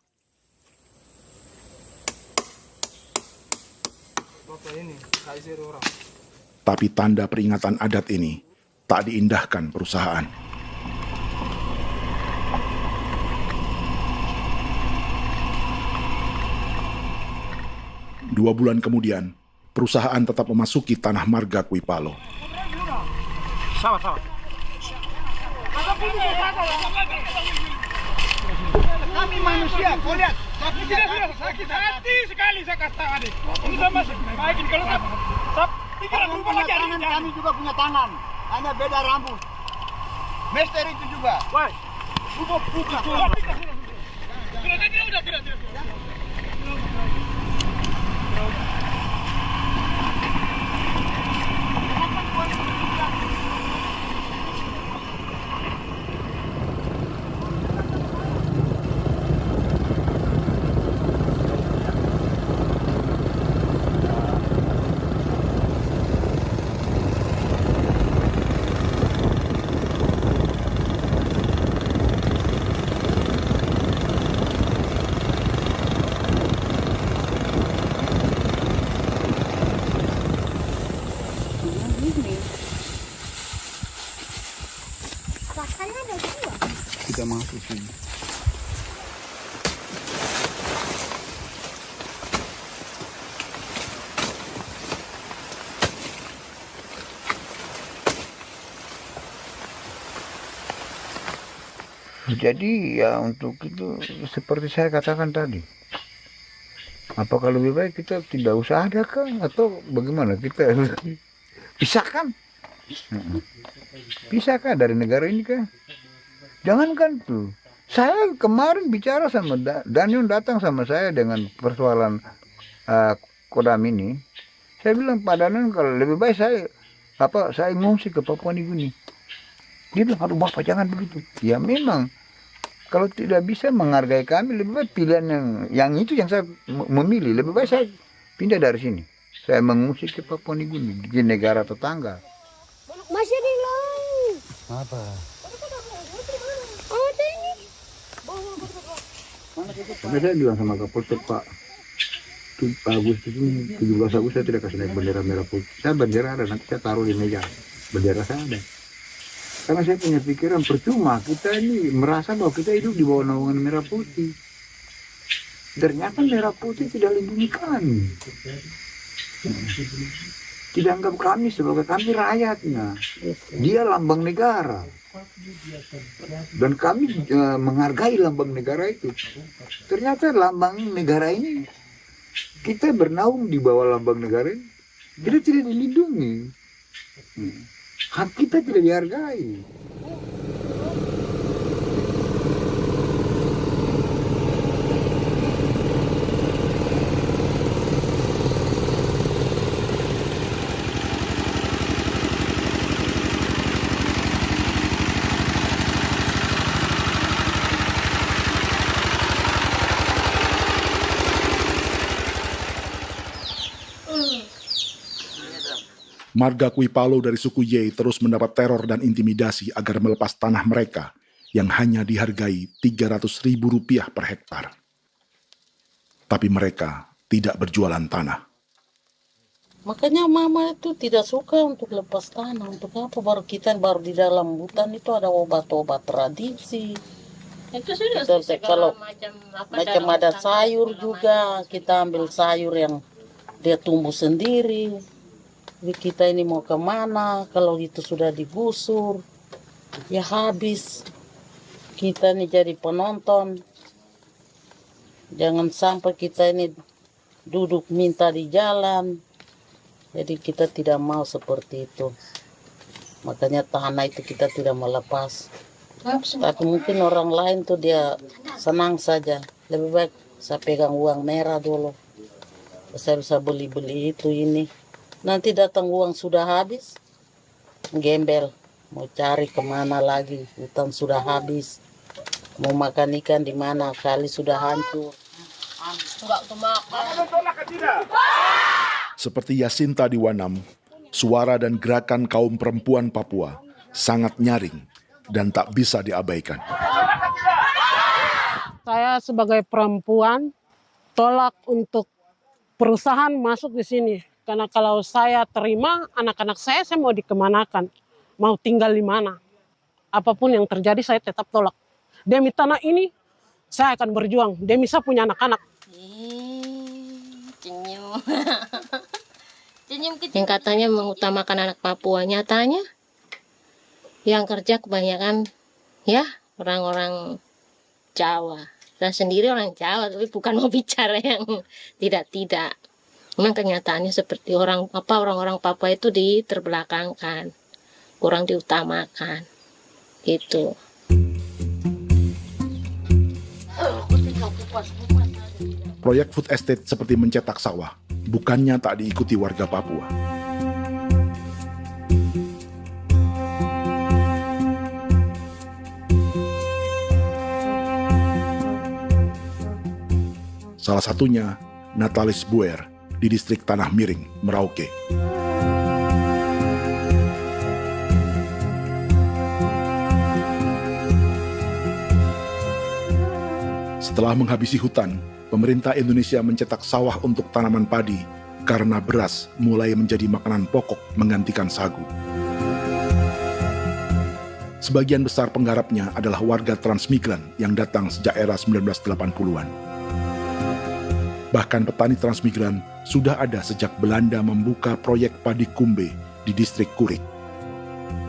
Tapi tanda peringatan adat ini tak diindahkan perusahaan. Dua bulan kemudian, perusahaan tetap memasuki tanah marga Kuipalo. Sama. Kami manusia, kau lihat. Tapi tidak sudah sakit hati sekali saya katakan adik. Ini sama baikin kalau pikiran berubah lagi. Kami juga punya tangan, hanya beda rambut. Mister itu juga. Wah, buka. Tidak. Jadi ya untuk itu seperti saya katakan tadi, apakah lebih baik kita tidak usah ada kan atau bagaimana, kita pisahkan, pisahkan dari negara ini kan, jangankan tuh. Saya kemarin bicara sama Daniel, datang sama saya dengan persoalan Kodam ini, saya bilang Pak Daniel kalau lebih baik saya ngungsi ke Papua Nugini. Dia bilang, aduh Bapak jangan begitu. Ya memang kalau tidak bisa menghargai kami, lebih baik pilihan yang itu yang saya memilih. Lebih baik saya pindah dari sini. Saya mengungsi ke Papua Nugini, di negara tetangga. Masih di laut. Apa? Ada ini. Karena saya bilang sama Kapolsek Pak Agustus ini, 17 Agustus saya tidak kasih naik bendera merah putih. Saya bendera ada, nanti saya taruh di meja. Bendera saya ada. Karena saya punya pikiran percuma kita ini merasa bahwa kita hidup di bawah naungan merah putih. Ternyata merah putih tidak lindungi kami. Tidak anggap kami sebagai kami rakyatnya. Dia lambang negara. Dan kami menghargai lambang negara itu. Ternyata lambang negara ini, kita bernaung di bawah lambang negara ini, kita tidak dilindungi. Hak kita tidak dihargai. Marga Kuipalo dari suku Ye terus mendapat teror dan intimidasi agar melepas tanah mereka yang hanya dihargai Rp300.000 per hektar. Tapi mereka tidak berjualan tanah. Makanya mama itu tidak suka untuk lepas tanah. Untuk apa? Baru di dalam hutan itu ada obat-obat tradisi. Itu sudah Kalau macam ada sayur juga, kita ambil sayur yang dia tumbuh sendiri. Jadi kita ini mau kemana, kalau itu sudah digusur, ya habis. Kita ini jadi penonton. Jangan sampai kita ini duduk minta di jalan. Jadi kita tidak mau seperti itu. Makanya tanah itu kita tidak melepas. Tapi mungkin orang lain tuh dia senang saja. Lebih baik saya pegang uang merah dulu. Saya bisa beli-beli itu ini. Nanti datang uang sudah habis, gembel. Mau cari kemana lagi, hutan sudah habis. Mau makan ikan di mana, kali sudah hancur. Seperti Yasinta di Wanam, suara dan gerakan kaum perempuan Papua sangat nyaring dan tak bisa diabaikan. Saya sebagai perempuan tolak untuk perusahaan masuk di sini. Karena kalau saya terima anak-anak saya mau dikemanakan, mau tinggal di mana. Apapun yang terjadi saya tetap tolak. Demi tanah ini saya akan berjuang, demi saya punya anak-anak. Yang katanya mengutamakan anak Papua, nyatanya yang kerja kebanyakan ya orang-orang Jawa. Saya sendiri orang Jawa, tapi bukan mau bicara yang tidak-tidak. Memang kenyataannya seperti orang-orang Papua itu diterbelakangkan, kurang diutamakan, gitu. Proyek food estate seperti mencetak sawah, bukannya tak diikuti warga Papua. Salah satunya Natalis Buer di distrik Tanah Miring, Merauke. Setelah menghabisi hutan, pemerintah Indonesia mencetak sawah untuk tanaman padi karena beras mulai menjadi makanan pokok menggantikan sagu. Sebagian besar penggarapnya adalah warga transmigran yang datang sejak era 1980-an. Bahkan petani transmigran sudah ada sejak Belanda membuka proyek padi kumbe di distrik Kurik.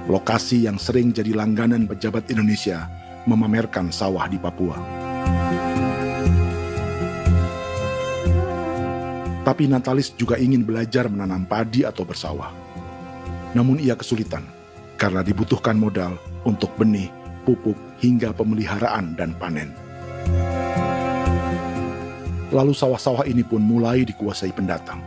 Lokasi yang sering jadi langganan pejabat Indonesia memamerkan sawah di Papua. Tapi Natalis juga ingin belajar menanam padi atau bersawah. Namun ia kesulitan karena dibutuhkan modal untuk benih, pupuk, hingga pemeliharaan dan panen. Lalu sawah-sawah ini pun mulai dikuasai pendatang.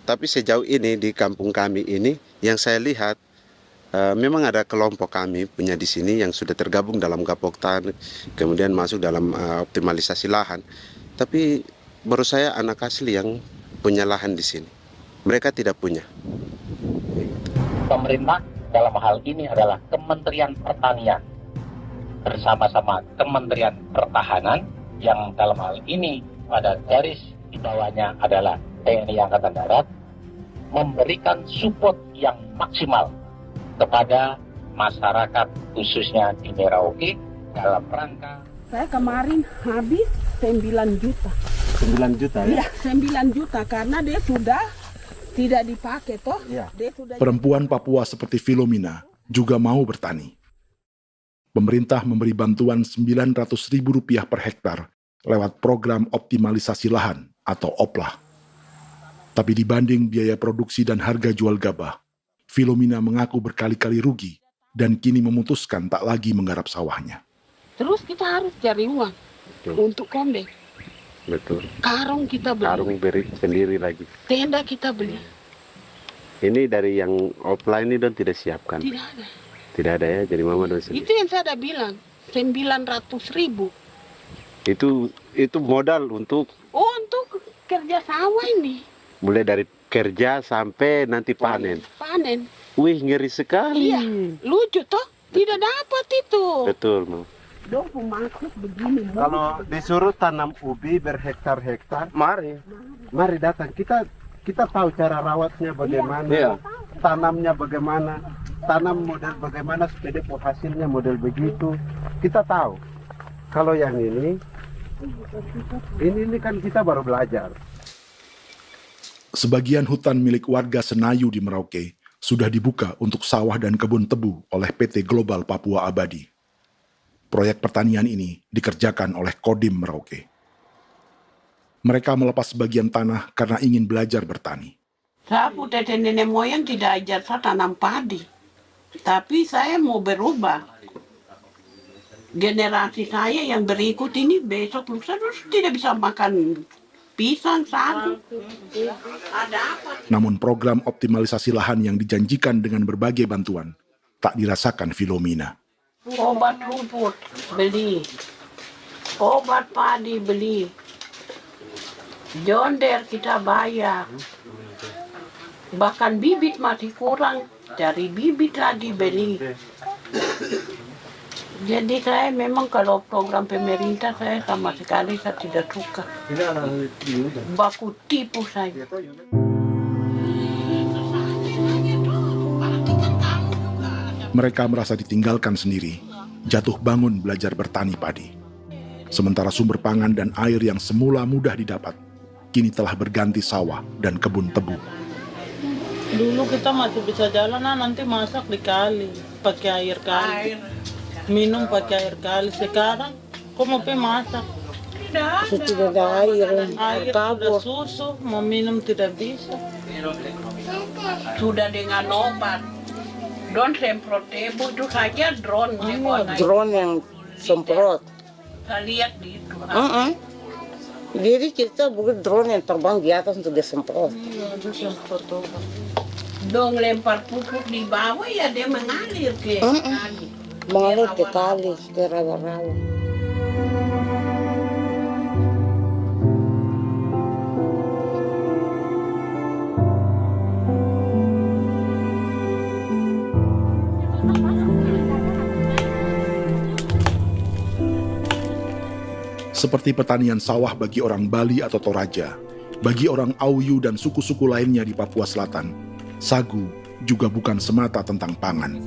Tapi sejauh ini di kampung kami ini yang saya lihat memang ada kelompok kami punya di sini yang sudah tergabung dalam Gapoktan, kemudian masuk dalam optimalisasi lahan. Tapi baru saya anak asli yang punya lahan di sini. Mereka tidak punya. Pemerintah dalam hal ini adalah Kementerian Pertanian bersama-sama Kementerian Pertahanan yang dalam hal ini pada garis di bawahnya adalah TNI Angkatan Darat, memberikan support yang maksimal kepada masyarakat khususnya di Merauke dalam rangka. Saya kemarin habis 9 juta. 9 juta ya? Iya, 9 juta karena dia sudah tidak dipakai toh. Ya. Dia sudah... Perempuan Papua seperti Filomina juga mau bertani. Pemerintah memberi bantuan Rp900.000 per hektar lewat program optimalisasi lahan atau OPLAH. Tapi dibanding biaya produksi dan harga jual gabah, Filomina mengaku berkali-kali rugi dan kini memutuskan tak lagi menggarap sawahnya. Terus kita harus cari uang untuk kondek. Betul. Karung kita beli. Karung beri sendiri lagi. Tenda kita beli. Ini dari yang offline ini don tidak siapkan. Tidak ada. Tidak ada ya, jadi mama don sendiri. Itu yang saya ada bilang, 900.000. Itu modal untuk kerja sawah ini. Mulai dari kerja sampai nanti panen. Panen. Wih, ngeri sekali. Iya, lucu toh? Tidak dapat itu. Betul, Mam. Dong pemaksud begini. Kalau disuruh tanam ubi berhektar-hektar, mari datang. Kita tahu cara rawatnya bagaimana, iya. Tanamnya bagaimana, tanam model bagaimana supaya hasilnya model begitu. Kita tahu. Kalau yang ini kan kita baru belajar. Sebagian hutan milik warga Senayu di Merauke sudah dibuka untuk sawah dan kebun tebu oleh PT Global Papua Abadi. Proyek pertanian ini dikerjakan oleh Kodim Merauke. Mereka melepas sebagian tanah karena ingin belajar bertani. Saya punya nenek moyang tidak ajar saya tanam padi. Tapi saya mau berubah. Generasi saya yang berikut ini besok lusa tidak bisa makan pisang, sagu. Ada apa? Namun program optimalisasi lahan yang dijanjikan dengan berbagai bantuan tak dirasakan Filomina. Obat rumput beli, obat padi beli, jonder kita bayar, bahkan bibit masih kurang, cari bibit lagi beli. Jadi saya memang kalau program pemerintah saya sama sekali saya tidak suka. Baku tipu saya. Mereka merasa ditinggalkan sendiri, jatuh bangun belajar bertani padi. Sementara sumber pangan dan air yang semula mudah didapat, kini telah berganti sawah dan kebun tebu. Dulu kita masih bisa jalan, nanti masak di kali, pakai air kali. Minum pakai air kali. Sekarang, kok mau masak? Tidak ada air, sudah susu, mau minum tidak bisa. Sudah dengan obat. Drone semprot tebu itu saja drone. Drone yang semprot. Saya lihat di itu. Jadi kita bukan drone yang terbang di atas untuk disemprot. Dong lempar pupuk di bawah ya dia mengalir ke kali. Mengalir ke kali, ke rawa-rawa. Seperti pertanian sawah bagi orang Bali atau Toraja, Bagi orang Auyu dan suku-suku lainnya di Papua Selatan, sagu juga bukan semata tentang pangan.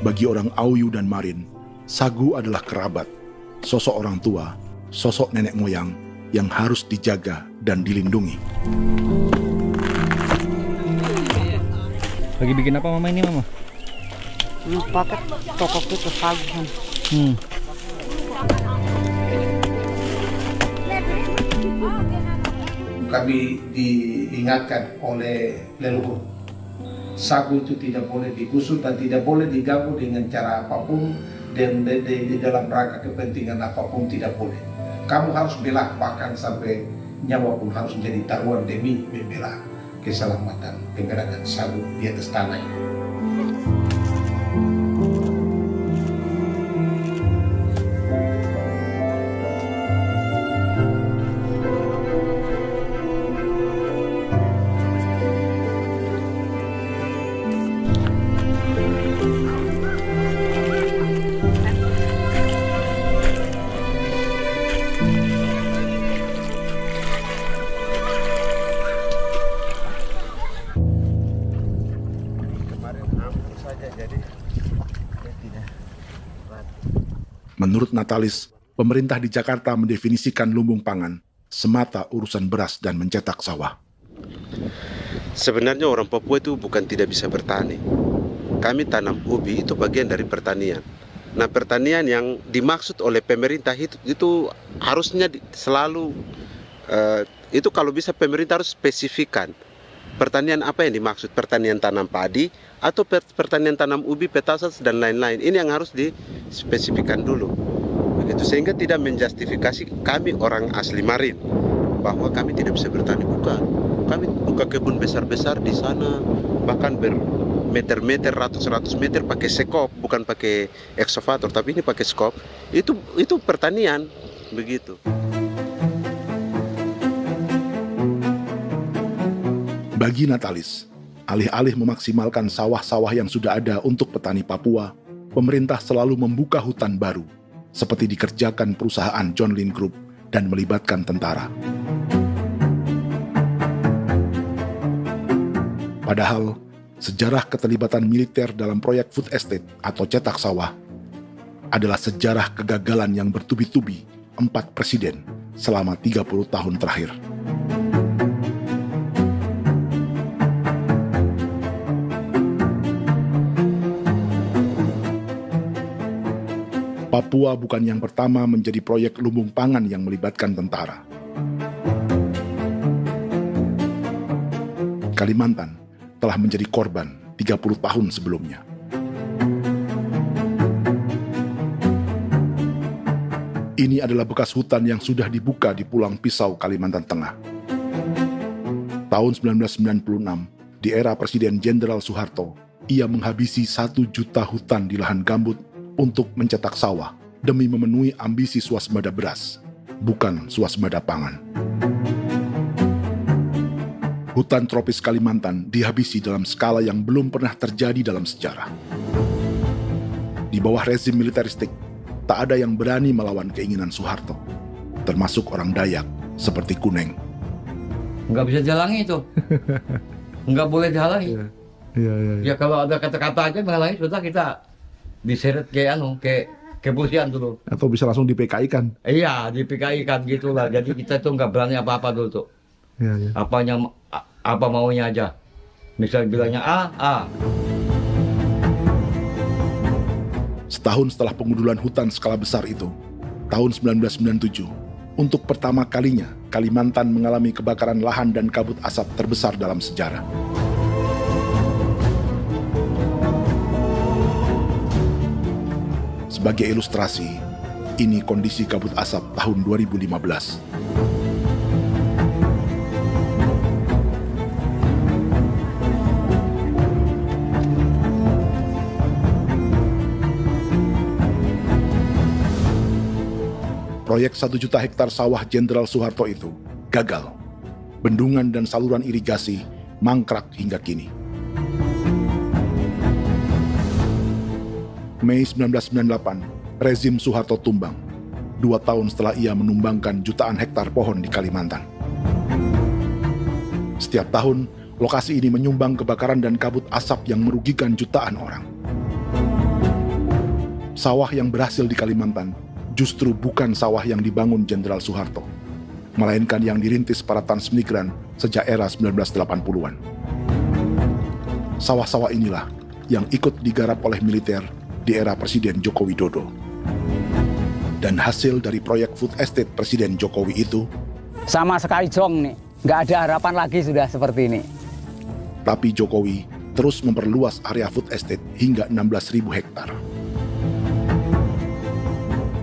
Bagi orang Auyu dan Marin, sagu adalah kerabat, sosok orang tua, sosok nenek moyang yang harus dijaga dan dilindungi. Lagi bikin apa mama ini mama? Pakai toko itu sagu. Kami diingatkan oleh leluhur, sagu itu tidak boleh digusur dan tidak boleh diganggu dengan cara apapun, dan di dalam rangka kepentingan apapun tidak boleh. Kamu harus bela, bahkan sampai nyawa pun harus menjadi taruhan demi membela keselamatan pergerakan sagu di atas tanah ini. Menurut Natalis, pemerintah di Jakarta mendefinisikan lumbung pangan semata urusan beras dan mencetak sawah. Sebenarnya orang Papua itu bukan tidak bisa bertani. Kami tanam ubi itu bagian dari pertanian. Nah, pertanian yang dimaksud oleh pemerintah itu harusnya selalu itu kalau bisa pemerintah harus spesifikkan pertanian apa yang dimaksud, pertanian tanam padi atau pertanian tanam ubi, petasan dan lain-lain. Ini yang harus dispesifikkan dulu. Begitu, sehingga tidak menjustifikasi kami orang asli Marin bahwa kami tidak bisa bertani. Bukan. Kami buka kebun besar-besar di sana, bahkan bermeter-meter, ratus-ratus meter pakai sekop, bukan pakai ekskavator, tapi ini pakai skop. Itu pertanian, begitu. Bagi Natalis, alih-alih memaksimalkan sawah-sawah yang sudah ada untuk petani Papua, pemerintah selalu membuka hutan baru, seperti dikerjakan perusahaan John Lynn Group dan melibatkan tentara. Padahal, sejarah keterlibatan militer dalam proyek food estate atau cetak sawah adalah sejarah kegagalan yang bertubi-tubi 4 presiden selama 30 tahun terakhir. Papua bukan yang pertama menjadi proyek lumbung pangan yang melibatkan tentara. Kalimantan telah menjadi korban 30 tahun sebelumnya. Ini adalah bekas hutan yang sudah dibuka di Pulang Pisau, Kalimantan Tengah. Tahun 1996, di era Presiden Jenderal Soeharto, ia menghabisi 1 juta hutan di lahan gambut untuk mencetak sawah demi memenuhi ambisi swasembada beras, bukan swasembada pangan. Hutan tropis Kalimantan dihabisi dalam skala yang belum pernah terjadi dalam sejarah. Di bawah rezim militeristik, tak ada yang berani melawan keinginan Soeharto, termasuk orang Dayak seperti Kuneng. Nggak bisa dihalangi itu. Nggak boleh dihalangi. Ya kalau ada kata-kata aja menghalangi, sudah kita diseret ke kepolisian dulu. Atau bisa langsung di PKI-kan. Iya, di PKI-kan gitulah. Jadi kita tuh nggak berani apa-apa dulu tuh. Apa maunya aja. Misal bilangnya A. Setahun setelah pengundulan hutan skala besar itu, tahun 1997, untuk pertama kalinya Kalimantan mengalami kebakaran lahan dan kabut asap terbesar dalam sejarah. Sebagai ilustrasi, ini kondisi kabut asap tahun 2015. Proyek 1 juta hektar sawah Jenderal Soeharto itu gagal. Bendungan dan saluran irigasi mangkrak hingga kini. Mei 1998, rezim Soeharto tumbang. 2 tahun setelah ia menumbangkan jutaan hektar pohon di Kalimantan. Setiap tahun, lokasi ini menyumbang kebakaran dan kabut asap yang merugikan jutaan orang. Sawah yang berhasil di Kalimantan justru bukan sawah yang dibangun Jenderal Soeharto, melainkan yang dirintis para transmigran sejak era 1980-an. Sawah-sawah inilah yang ikut digarap oleh militer di era Presiden Joko Widodo. Dan hasil dari proyek food estate Presiden Jokowi itu sama sekali jong nih, nggak ada harapan lagi sudah seperti ini. Tapi Jokowi terus memperluas area food estate hingga 16.000 hektar.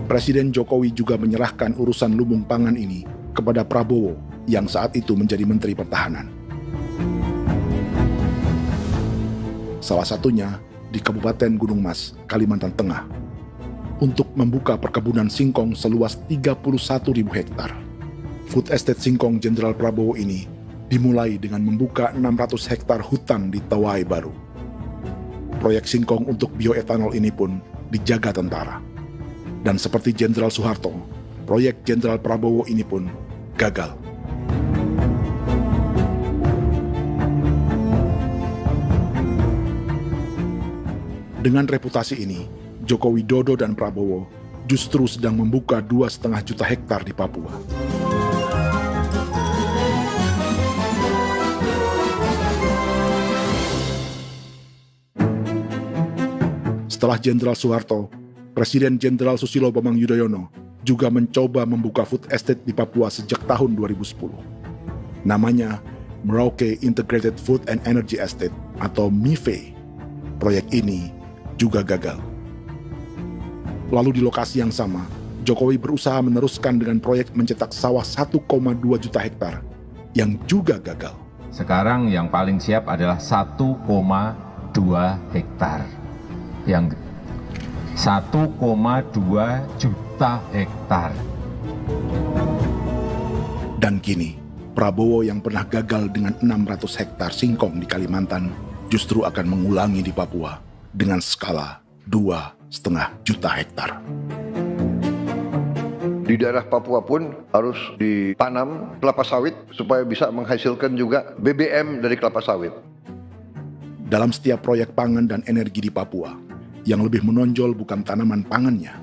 Presiden Jokowi juga menyerahkan urusan lumbung pangan ini kepada Prabowo yang saat itu menjadi Menteri Pertahanan. Salah satunya di Kabupaten Gunung Mas, Kalimantan Tengah, untuk membuka perkebunan singkong seluas 31.000 hektar. Food Estate Singkong Jenderal Prabowo ini dimulai dengan membuka 600 hektar hutan di Tawai Baru. Proyek singkong untuk bioetanol ini pun dijaga tentara. Dan seperti Jenderal Soeharto, proyek Jenderal Prabowo ini pun gagal. Dengan reputasi ini, Joko Widodo dan Prabowo justru sedang membuka 2,5 juta hektar di Papua. Setelah Jenderal Soeharto, Presiden Jenderal Susilo Bambang Yudhoyono juga mencoba membuka food estate di Papua sejak tahun 2010. Namanya Merauke Integrated Food and Energy Estate atau MIFE. Proyek ini juga gagal. Lalu di lokasi yang sama, Jokowi berusaha meneruskan dengan proyek mencetak sawah 1,2 juta hektar yang juga gagal. Sekarang yang paling siap adalah 1,2 hektar. Yang 1,2 juta hektar. Dan kini, Prabowo yang pernah gagal dengan 600 hektar singkong di Kalimantan justru akan mengulangi di Papua dengan skala 2,5 juta hektar. Di daerah Papua pun harus ditanam kelapa sawit supaya bisa menghasilkan juga BBM dari kelapa sawit. Dalam setiap proyek pangan dan energi di Papua, yang lebih menonjol bukan tanaman pangannya,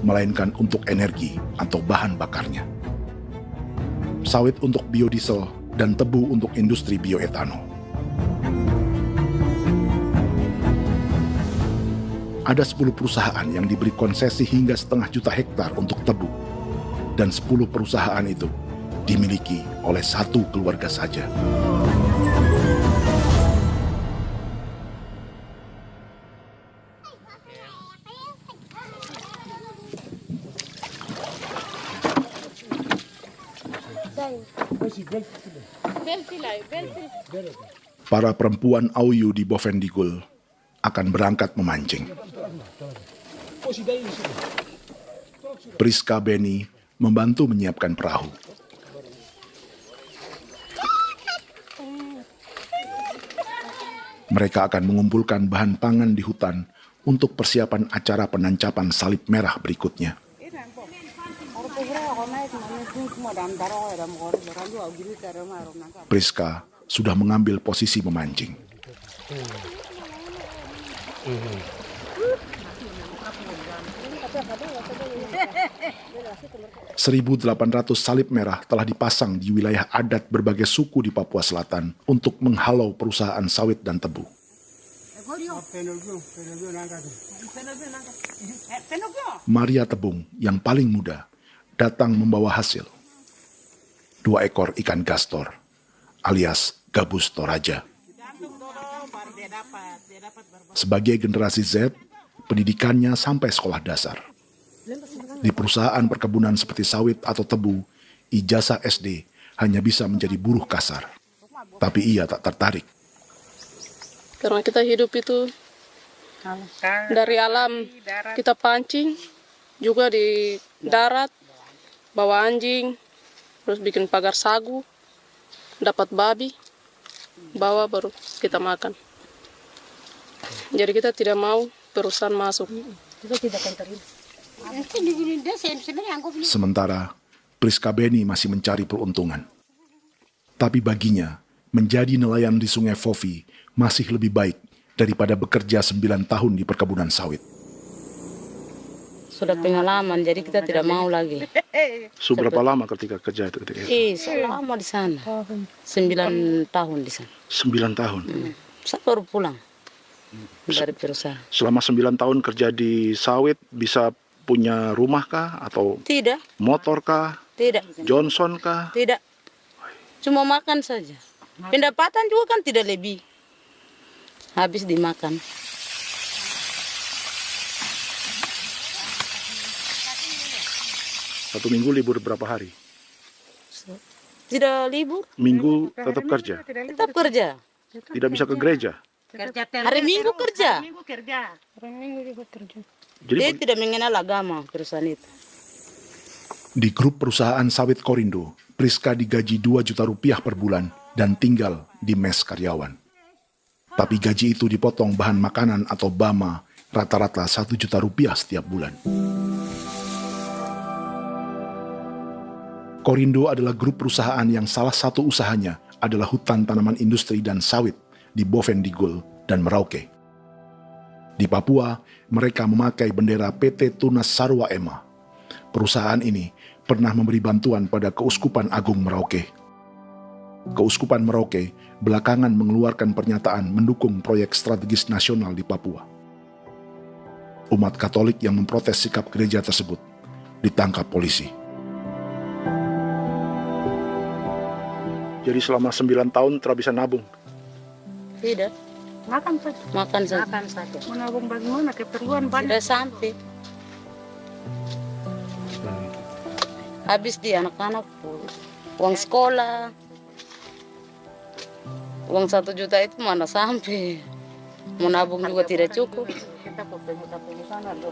melainkan untuk energi atau bahan bakarnya. Sawit untuk biodiesel dan tebu untuk industri bioetanol. Ada 10 perusahaan yang diberi konsesi hingga 0,5 juta hektar untuk tebu, dan 10 perusahaan itu dimiliki oleh 1 keluarga saja. Para perempuan Auyu di Bovendigul akan berangkat memancing. Priska Beni membantu menyiapkan perahu. Mereka akan mengumpulkan bahan pangan di hutan untuk persiapan acara penancapan salib merah berikutnya. Priska sudah mengambil posisi memancing. 1.800 salib merah telah dipasang di wilayah adat berbagai suku di Papua Selatan untuk menghalau perusahaan sawit dan tebu. Maria Tebung yang paling muda datang membawa hasil. 2 ekor ikan gastor alias gabus toraja. Sebagai generasi Z, pendidikannya sampai sekolah dasar. Di perusahaan perkebunan seperti sawit atau tebu, ijazah SD hanya bisa menjadi buruh kasar. Tapi ia tak tertarik. Karena kita hidup itu dari alam, kita pancing, juga di darat, bawa anjing, terus bikin pagar sagu, dapat babi, bawa baru kita makan. Jadi kita tidak mau perusahaan masuk. Kita tidak akan terima. Sementara Priska Beni masih mencari peruntungan. Tapi baginya, menjadi nelayan di Sungai Fofi masih lebih baik daripada bekerja 9 tahun di perkebunan sawit. Sudah pengalaman, jadi kita tidak mau lagi. Seberapa lama ketika kerja itu? Selama di sana. 9 tahun di sana. 9 tahun? Saya baru pulang dari perusahaan. Selama 9 tahun kerja di sawit, bisa punya rumah kah? Atau Tidak. motor kah? Tidak. Johnson kah? Tidak. Cuma makan saja. Pendapatan juga kan tidak lebih. Habis dimakan. Satu minggu libur berapa hari? Tidak libur. Minggu tetap kerja? Tetap kerja. Tidak bisa ke gereja? Hari Minggu kerja. Hari Minggu juga kerja. Dia tidak mengenal agama perusahaan itu. Di grup perusahaan sawit Korindo, Priska digaji 2 juta rupiah per bulan dan tinggal di mes karyawan. Tapi gaji itu dipotong bahan makanan atau BAMA rata-rata 1 juta rupiah setiap bulan. Korindo adalah grup perusahaan yang salah satu usahanya adalah hutan tanaman industri dan sawit di Bovendigul dan Merauke. Di Papua, mereka memakai bendera PT Tunas Sarwa Ema. Perusahaan ini pernah memberi bantuan pada Keuskupan Agung Merauke. Keuskupan Merauke belakangan mengeluarkan pernyataan mendukung proyek strategis nasional di Papua. Umat Katolik yang memprotes sikap gereja tersebut ditangkap polisi. Jadi selama 9 tahun tidak bisa nabung? Tidak. Makan saja. Makan saja. Makan saja. Menabung bagaimana? Keperluan banyak. Tidak sampai. Habis di anak-anak uang sekolah. Uang 1 juta itu mana sampai. Menabung juga tidak cukup.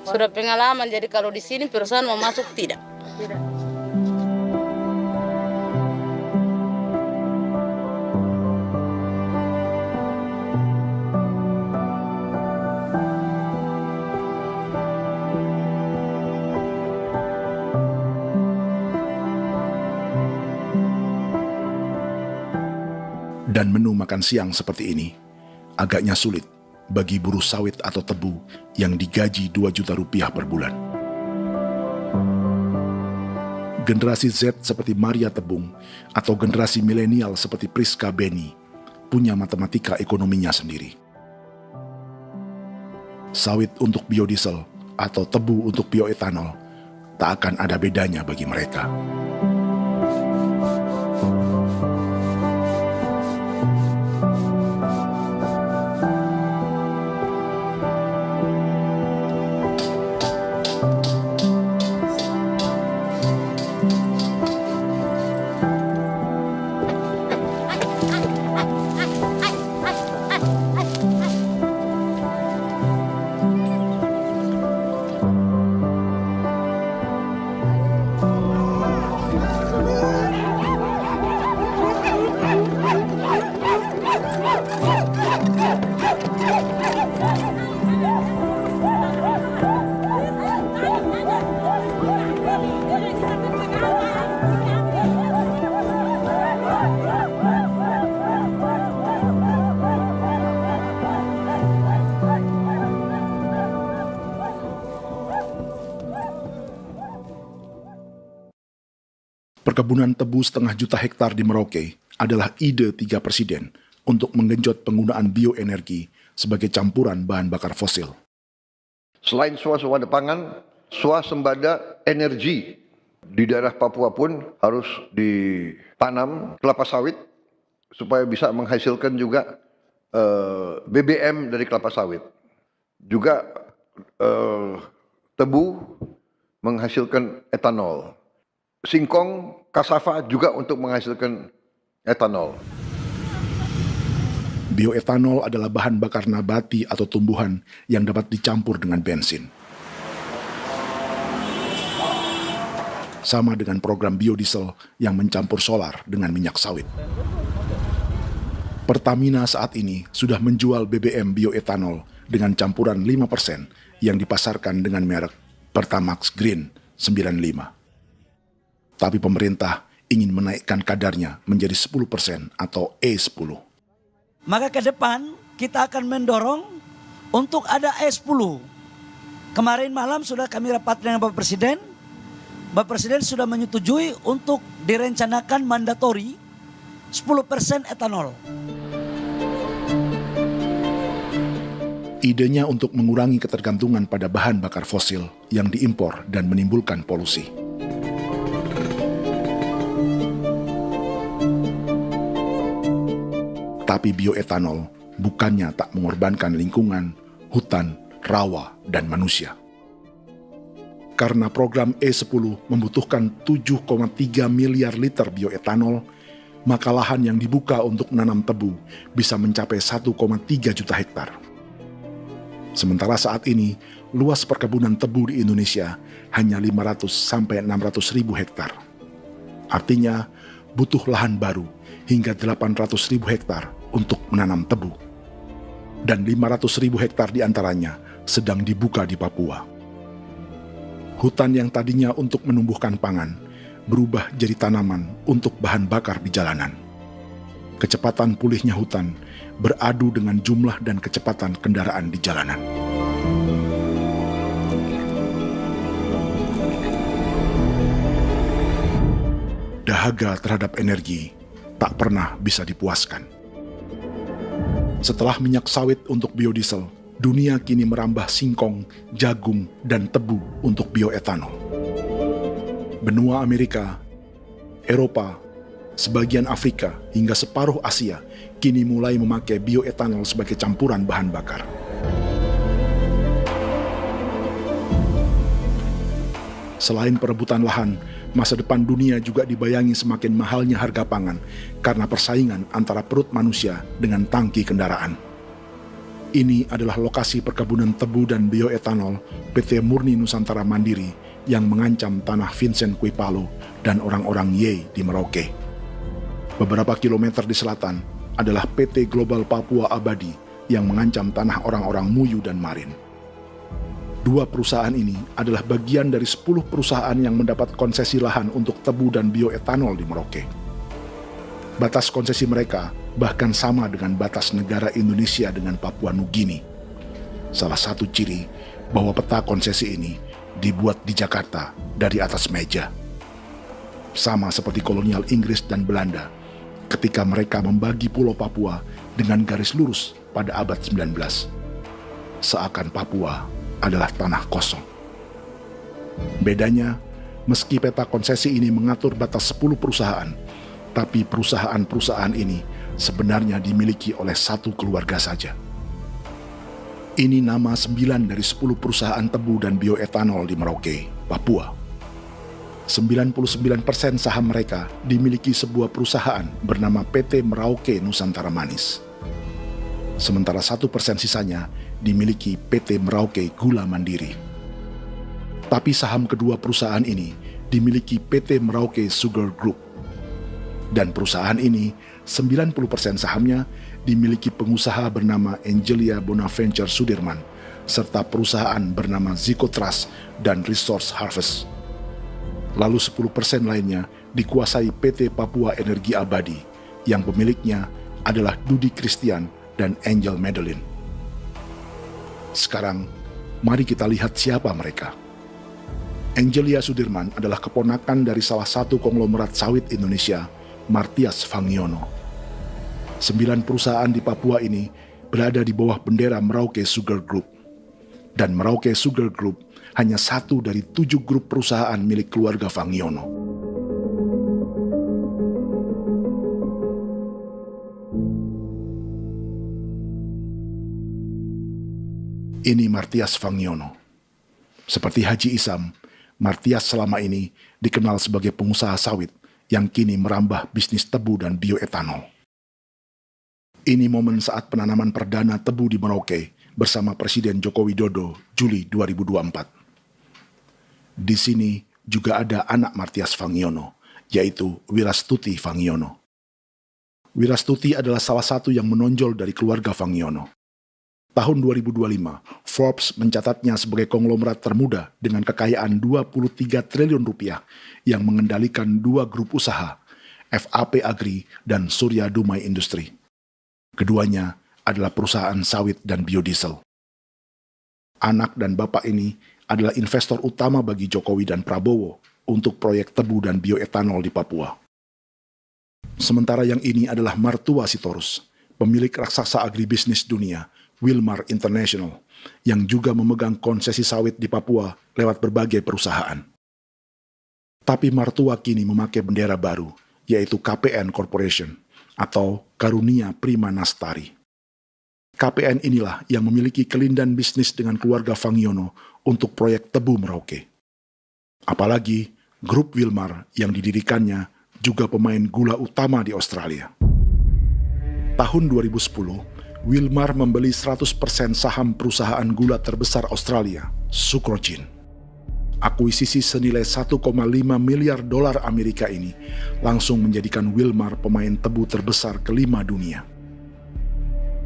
Sudah pengalaman, jadi kalau di sini perusahaan mau masuk tidak. Dan menu makan siang seperti ini agaknya sulit bagi buruh sawit atau tebu yang digaji 2 juta rupiah per bulan. Generasi Z seperti Maria Tebung atau generasi milenial seperti Priska Beni punya matematika ekonominya sendiri. Sawit untuk biodiesel atau tebu untuk bioetanol tak akan ada bedanya bagi mereka. Perkebunan tebu 1,5 juta hektar di Merauke adalah ide 3 presiden untuk menggenjot penggunaan bioenergi sebagai campuran bahan bakar fosil. Selain swasembada pangan, swasembada energi di daerah Papua pun harus ditanam kelapa sawit supaya bisa menghasilkan juga BBM dari kelapa sawit. Juga tebu menghasilkan etanol. Singkong, kasava juga untuk menghasilkan etanol. Bioetanol adalah bahan bakar nabati atau tumbuhan yang dapat dicampur dengan bensin. Sama dengan program biodiesel yang mencampur solar dengan minyak sawit. Pertamina saat ini sudah menjual BBM bioetanol dengan campuran 5% yang dipasarkan dengan merek Pertamax Green 95. Tapi pemerintah ingin menaikkan kadarnya menjadi 10% atau E10. Maka ke depan kita akan mendorong untuk ada E10. Kemarin malam sudah kami rapat dengan Bapak Presiden. Bapak Presiden sudah menyetujui untuk direncanakan mandatori 10% etanol. Idenya untuk mengurangi ketergantungan pada bahan bakar fosil yang diimpor dan menimbulkan polusi. Tapi bioetanol bukannya tak mengorbankan lingkungan, hutan, rawa, dan manusia. Karena program E10 membutuhkan 7,3 miliar liter bioetanol, maka lahan yang dibuka untuk menanam tebu bisa mencapai 1,3 juta hektar. Sementara saat ini, luas perkebunan tebu di Indonesia hanya 500 sampai 600 ribu hektar. Artinya, butuh lahan baru hingga 800 ribu hektar untuk menanam tebu. Dan 500 ribu hektar diantaranya sedang dibuka di Papua. Hutan yang tadinya untuk menumbuhkan pangan berubah jadi tanaman untuk bahan bakar di jalanan. Kecepatan pulihnya hutan beradu dengan jumlah dan kecepatan kendaraan di jalanan. Dahaga terhadap energi tak pernah bisa dipuaskan. Setelah minyak sawit untuk biodiesel, dunia kini merambah singkong, jagung, dan tebu untuk bioetanol. Benua Amerika, Eropa, sebagian Afrika, hingga separuh Asia kini mulai memakai bioetanol sebagai campuran bahan bakar. Selain perebutan lahan, masa depan dunia juga dibayangi semakin mahalnya harga pangan karena persaingan antara perut manusia dengan tangki kendaraan. Ini adalah lokasi perkebunan tebu dan bioetanol PT Murni Nusantara Mandiri yang mengancam tanah Vincent Quipalo dan orang-orang Ye di Merauke. Beberapa kilometer di selatan adalah PT Global Papua Abadi yang mengancam tanah orang-orang Muyu dan Marin. Dua perusahaan ini adalah bagian dari 10 perusahaan yang mendapat konsesi lahan untuk tebu dan bioetanol di Merauke. Batas konsesi mereka bahkan sama dengan batas negara Indonesia dengan Papua Nugini. Salah satu ciri bahwa peta konsesi ini dibuat di Jakarta dari atas meja. Sama seperti kolonial Inggris dan Belanda ketika mereka membagi Pulau Papua dengan garis lurus pada abad 19. Seakan Papua adalah tanah kosong. Bedanya, meski peta konsesi ini mengatur batas 10 perusahaan, tapi perusahaan-perusahaan ini sebenarnya dimiliki oleh satu keluarga saja. Ini nama 9 dari 10 perusahaan tebu dan bioetanol di Merauke, Papua. 99% saham mereka dimiliki sebuah perusahaan bernama PT Merauke Nusantara Manis. Sementara 1% sisanya dimiliki PT Merauke Gula Mandiri. Tapi saham kedua perusahaan ini dimiliki PT Merauke Sugar Group. Dan perusahaan ini, 90% sahamnya dimiliki pengusaha bernama Angelia Bonaventure Sudirman, serta perusahaan bernama Zico Trust dan Resource Harvest. Lalu 10% lainnya dikuasai PT Papua Energi Abadi, yang pemiliknya adalah Dudi Christian dan Angel Madeline. Sekarang, mari kita lihat siapa mereka. Angelia Sudirman adalah keponakan dari salah satu konglomerat sawit Indonesia, Martias Fangiono. 9 perusahaan di Papua ini berada di bawah bendera Merauke Sugar Group. Dan Merauke Sugar Group hanya satu dari 7 grup perusahaan milik keluarga Fangiono. Ini Martias Fangiono. Seperti Haji Isam, Martias selama ini dikenal sebagai pengusaha sawit yang kini merambah bisnis tebu dan bioetanol. Ini momen saat penanaman perdana tebu di Merauke bersama Presiden Joko Widodo Juli 2024. Di sini juga ada anak Martias Fangiono, yaitu Wirastuti Fangiono. Wirastuti adalah salah satu yang menonjol dari keluarga Fangiono. Tahun 2025, Forbes mencatatnya sebagai konglomerat termuda dengan kekayaan 23 triliun rupiah yang mengendalikan 2 grup usaha, FAP Agri dan Surya Dumai Industri. Keduanya adalah perusahaan sawit dan biodiesel. Anak dan bapak ini adalah investor utama bagi Jokowi dan Prabowo untuk proyek tebu dan bioetanol di Papua. Sementara yang ini adalah mertua Sitorus, pemilik raksasa agribisnis dunia, Wilmar International, yang juga memegang konsesi sawit di Papua lewat berbagai perusahaan. Tapi mertua kini memakai bendera baru, yaitu KPN Corporation atau Karunia Prima Nastari. KPN inilah yang memiliki kelindan bisnis dengan keluarga Fangiono untuk proyek tebu Merauke. Apalagi grup Wilmar yang didirikannya juga pemain gula utama di Australia. Tahun 2010, Wilmar membeli 100% saham perusahaan gula terbesar Australia, Sucrogin. Akuisisi senilai 1,5 miliar dolar Amerika ini langsung menjadikan Wilmar pemain tebu terbesar kelima dunia.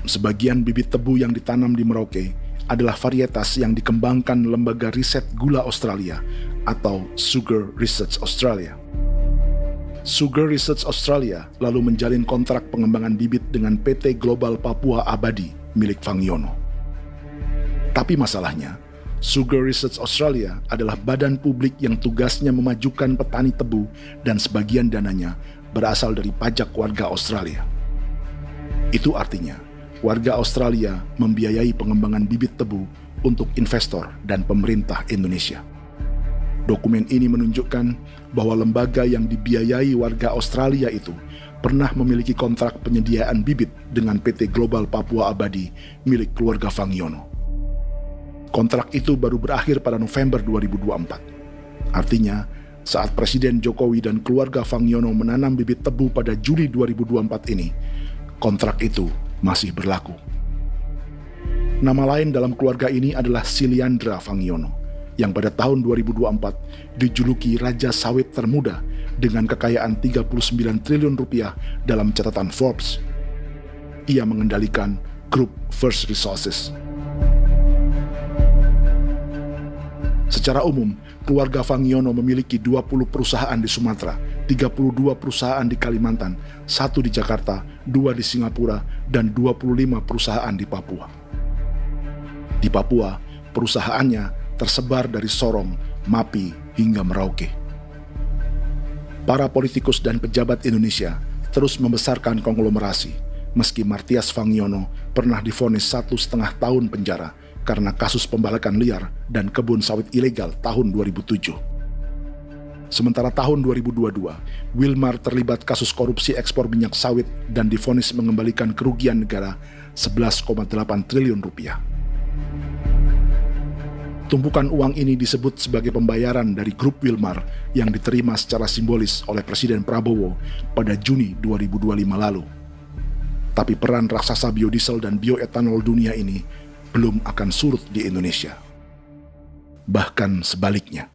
Sebagian bibit tebu yang ditanam di Merauke adalah varietas yang dikembangkan Lembaga Riset Gula Australia atau Sugar Research Australia. Sugar Research Australia lalu menjalin kontrak pengembangan bibit dengan PT Global Papua Abadi milik Fangiono. Tapi masalahnya, Sugar Research Australia adalah badan publik yang tugasnya memajukan petani tebu dan sebagian dananya berasal dari pajak warga Australia. Itu artinya, warga Australia membiayai pengembangan bibit tebu untuk investor dan pemerintah Indonesia. Dokumen ini menunjukkan bahwa lembaga yang dibiayai warga Australia itu pernah memiliki kontrak penyediaan bibit dengan PT Global Papua Abadi milik keluarga Fangiono. Kontrak itu baru berakhir pada November 2024. Artinya, saat Presiden Jokowi dan keluarga Fangiono menanam bibit tebu pada Juli 2024 ini, kontrak itu masih berlaku. Nama lain dalam keluarga ini adalah Siliandra Fangiono, yang pada tahun 2024 dijuluki Raja Sawit Termuda dengan kekayaan 39 triliun rupiah dalam catatan Forbes. Ia mengendalikan grup First Resources. Secara umum, keluarga Fangiono memiliki 20 perusahaan di Sumatera, 32 perusahaan di Kalimantan, 1 di Jakarta, 2 di Singapura, dan 25 perusahaan di Papua. Di Papua, perusahaannya tersebar dari Sorong, Mapi, hingga Merauke. Para politikus dan pejabat Indonesia terus membesarkan konglomerasi, meski Martias Fangiono pernah divonis 1,5 tahun penjara karena kasus pembalakan liar dan kebun sawit ilegal tahun 2007. Sementara tahun 2022, Wilmar terlibat kasus korupsi ekspor minyak sawit dan divonis mengembalikan kerugian negara 11,8 triliun rupiah. Tumpukan uang ini disebut sebagai pembayaran dari grup Wilmar yang diterima secara simbolis oleh Presiden Prabowo pada Juni 2025 lalu. Tapi peran raksasa biodiesel dan bioetanol dunia ini belum akan surut di Indonesia. Bahkan sebaliknya.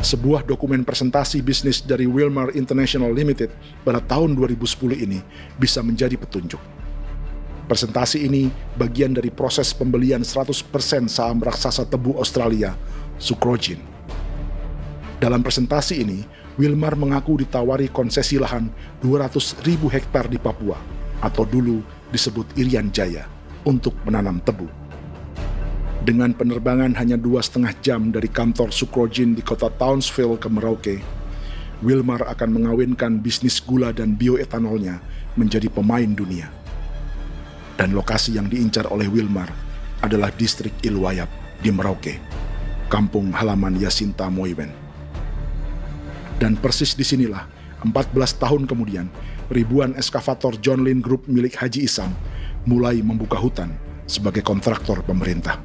Sebuah dokumen presentasi bisnis dari Wilmar International Limited pada tahun 2010 ini bisa menjadi petunjuk. Presentasi ini bagian dari proses pembelian 100% saham raksasa tebu Australia, Sucrogin. Dalam presentasi ini, Wilmar mengaku ditawari konsesi lahan 200.000 hektar di Papua, atau dulu disebut Irian Jaya, untuk menanam tebu. Dengan penerbangan hanya 2,5 jam dari kantor Sucrogin di kota Townsville ke Merauke, Wilmar akan mengawinkan bisnis gula dan bioetanolnya menjadi pemain dunia. Dan lokasi yang diincar oleh Wilmar adalah distrik Ilwayap di Merauke, kampung halaman Yasinta Moiwen. Dan persis disinilah, 14 tahun kemudian, ribuan eskavator John Lynn Group milik Haji Isam mulai membuka hutan sebagai kontraktor pemerintah.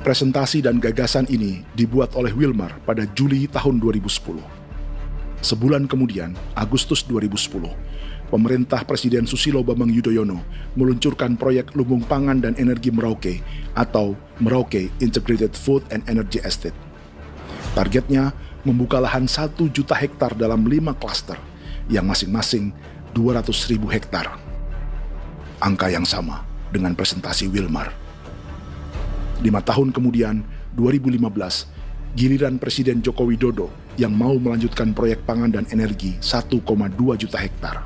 Presentasi dan gagasan ini dibuat oleh Wilmar pada Juli tahun 2010. Sebulan kemudian, Agustus 2010, pemerintah Presiden Susilo Bambang Yudhoyono meluncurkan proyek Lumbung Pangan dan Energi Merauke atau Merauke Integrated Food and Energy Estate. Targetnya membuka lahan 1 juta hektar dalam 5 klaster yang masing-masing 200.000 hektar. Angka yang sama dengan presentasi Wilmar. 5 tahun kemudian, 2015, giliran Presiden Joko Widodo yang mau melanjutkan proyek pangan dan energi 1,2 juta hektar.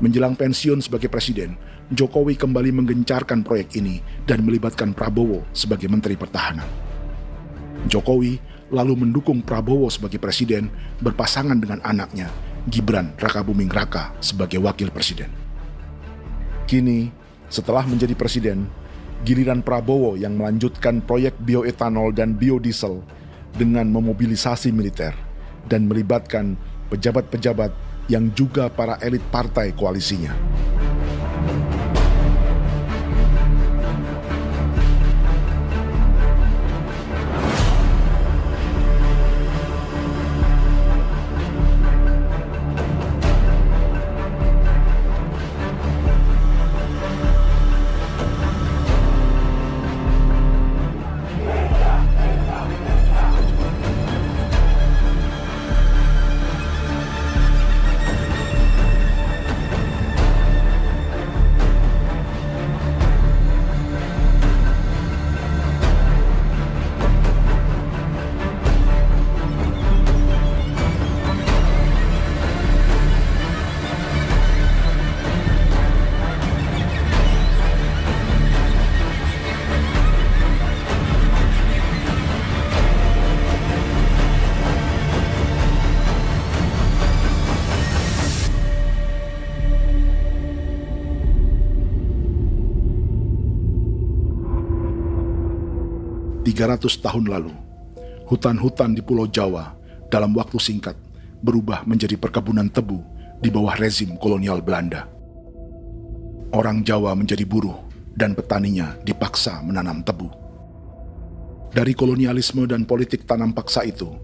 Menjelang pensiun sebagai presiden, Jokowi kembali menggencarkan proyek ini dan melibatkan Prabowo sebagai Menteri Pertahanan. Jokowi lalu mendukung Prabowo sebagai presiden berpasangan dengan anaknya, Gibran Rakabuming Raka sebagai wakil presiden. Kini, setelah menjadi presiden, giliran Prabowo yang melanjutkan proyek bioetanol dan biodiesel dengan memobilisasi militer dan melibatkan pejabat-pejabat yang juga para elit partai koalisinya. ...300 tahun lalu, hutan-hutan di Pulau Jawa dalam waktu singkat berubah menjadi perkebunan tebu di bawah rezim kolonial Belanda. Orang Jawa menjadi buruh dan petaninya dipaksa menanam tebu. Dari kolonialisme dan politik tanam paksa itu,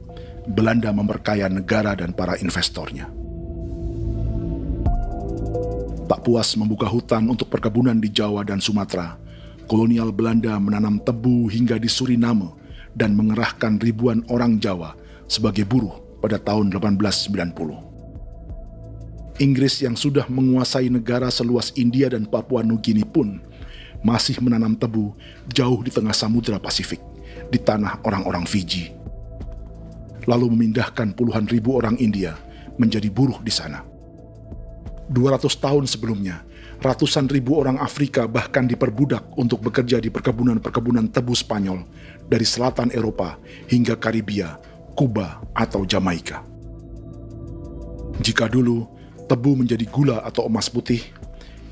Belanda memperkaya negara dan para investornya. Tak puas membuka hutan untuk perkebunan di Jawa dan Sumatera, kolonial Belanda menanam tebu hingga di Suriname dan mengerahkan ribuan orang Jawa sebagai buruh pada tahun 1890. Inggris yang sudah menguasai negara seluas India dan Papua Nugini pun masih menanam tebu jauh di tengah Samudra Pasifik, di tanah orang-orang Fiji. Lalu memindahkan puluhan ribu orang India menjadi buruh di sana. 200 tahun sebelumnya, ratusan ribu orang Afrika bahkan diperbudak untuk bekerja di perkebunan-perkebunan tebu Spanyol dari selatan Eropa hingga Karibia, Kuba, atau Jamaika. Jika dulu tebu menjadi gula atau emas putih,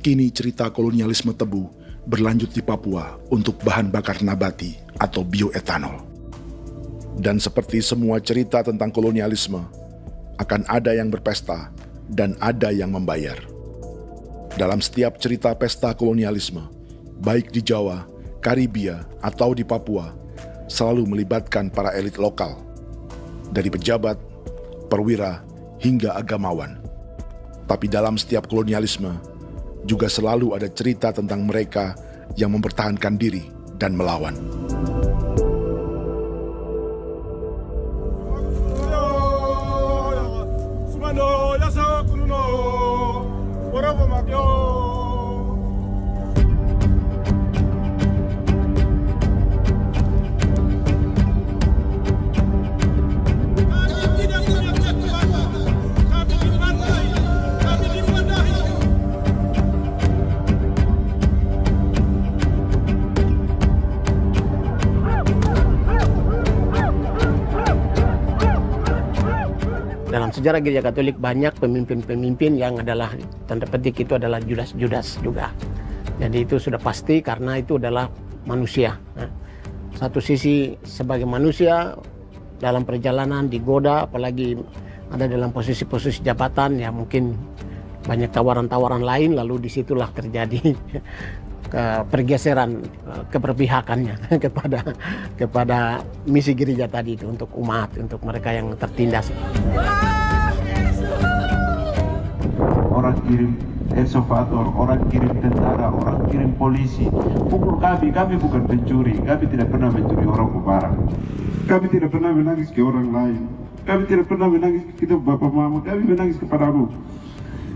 kini cerita kolonialisme tebu berlanjut di Papua untuk bahan bakar nabati atau bioetanol. Dan seperti semua cerita tentang kolonialisme, akan ada yang berpesta dan ada yang membayar. Dalam setiap cerita pesta kolonialisme, baik di Jawa, Karibia, atau di Papua, selalu melibatkan para elit lokal, dari pejabat, perwira, hingga agamawan. Tapi dalam setiap kolonialisme, juga selalu ada cerita tentang mereka yang mempertahankan diri dan melawan. Dalam sejarah gereja Katolik banyak pemimpin-pemimpin yang adalah tanda petik itu adalah Judas juga. Jadi itu sudah pasti karena itu adalah manusia. Satu sisi sebagai manusia dalam perjalanan digoda, apalagi ada dalam posisi-posisi jabatan ya mungkin banyak tawaran-tawaran lain, lalu disitulah terjadi pergeseran keberpihakannya kepada misi gereja tadi itu untuk umat, untuk mereka yang tertindas. Orang kirim eksavator, orang kirim tentara, orang kirim polisi. Pukul kami bukan pencuri, kami tidak pernah mencuri orang barang. Kami tidak pernah menangis ke orang lain. Kami tidak pernah menangis ke bapak mama, kami menangis kepadamu.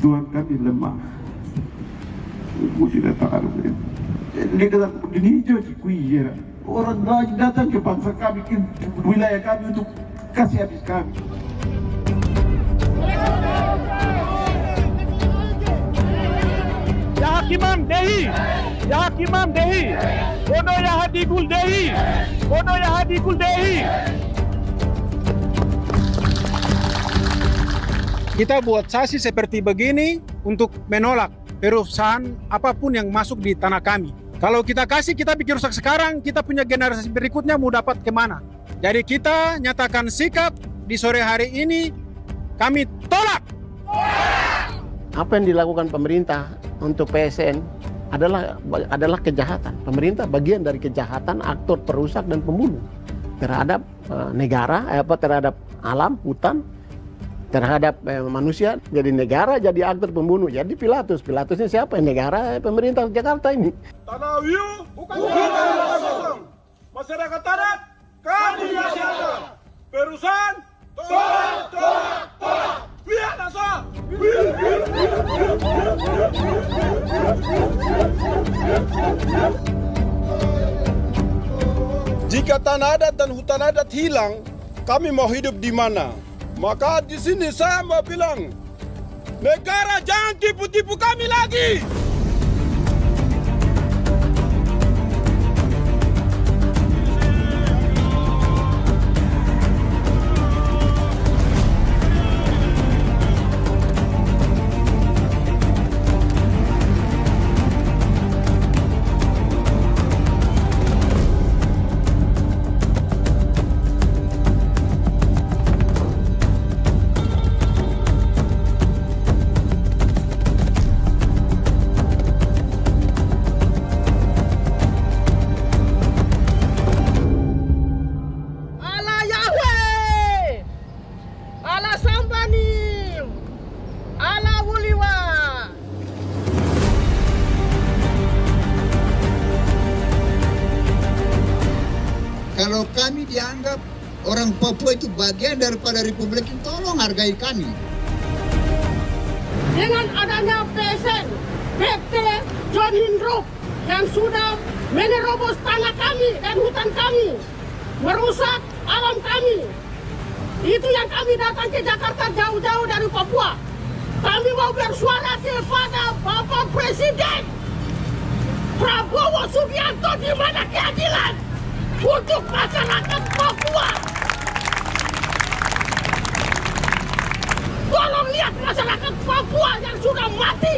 Tuhan, kami lemah. Musik datang dia kata ini hijau cikui ya. Orang lain datang ke bangsa kami, ke wilayah kami untuk kasih habis kami. Ya Hakimam Dehi, Ya Hakimam Dehi, Bono Ya Hadikul Dehi, Bono Ya Hadikul Dehi. Kita buat sasi seperti begini untuk menolak perusahaan apapun yang masuk di tanah kami. Kalau kita kasih, kita bikin rusak sekarang, kita punya generasi berikutnya mau dapat kemana. Jadi kita nyatakan sikap di sore hari ini, kami tolak. Apa yang dilakukan pemerintah untuk PSN adalah kejahatan. Pemerintah bagian dari kejahatan, aktor perusak dan pembunuh terhadap negara, terhadap alam, hutan, terhadap manusia. Jadi negara jadi aktor pembunuh. Jadi Pilatusnya siapa? Negara, pemerintah Jakarta ini. Tanah Wiu bukan tanah kosong. Masyarakat adat kami rasakan. Perusahaan tolak. Biar langsung. Jika tanah adat dan hutan adat hilang, kami mau hidup di mana? Maka di sini saya mau bilang, negara jangan tipu-tipu kami lagi. Kalau kami dianggap orang Papua itu bagian daripada Republik ini, tolong hargai kami. Dengan adanya PSN, PT John Lindrop yang sudah menerobos tanah kami dan hutan kami, merusak alam kami. Itu yang kami datang ke Jakarta jauh-jauh dari Papua. Kami mau bersuara kepada Bapak Presiden Prabowo Subianto, di mana keadilan untuk masyarakat Papua. Tolong lihat masyarakat Papua yang sudah mati.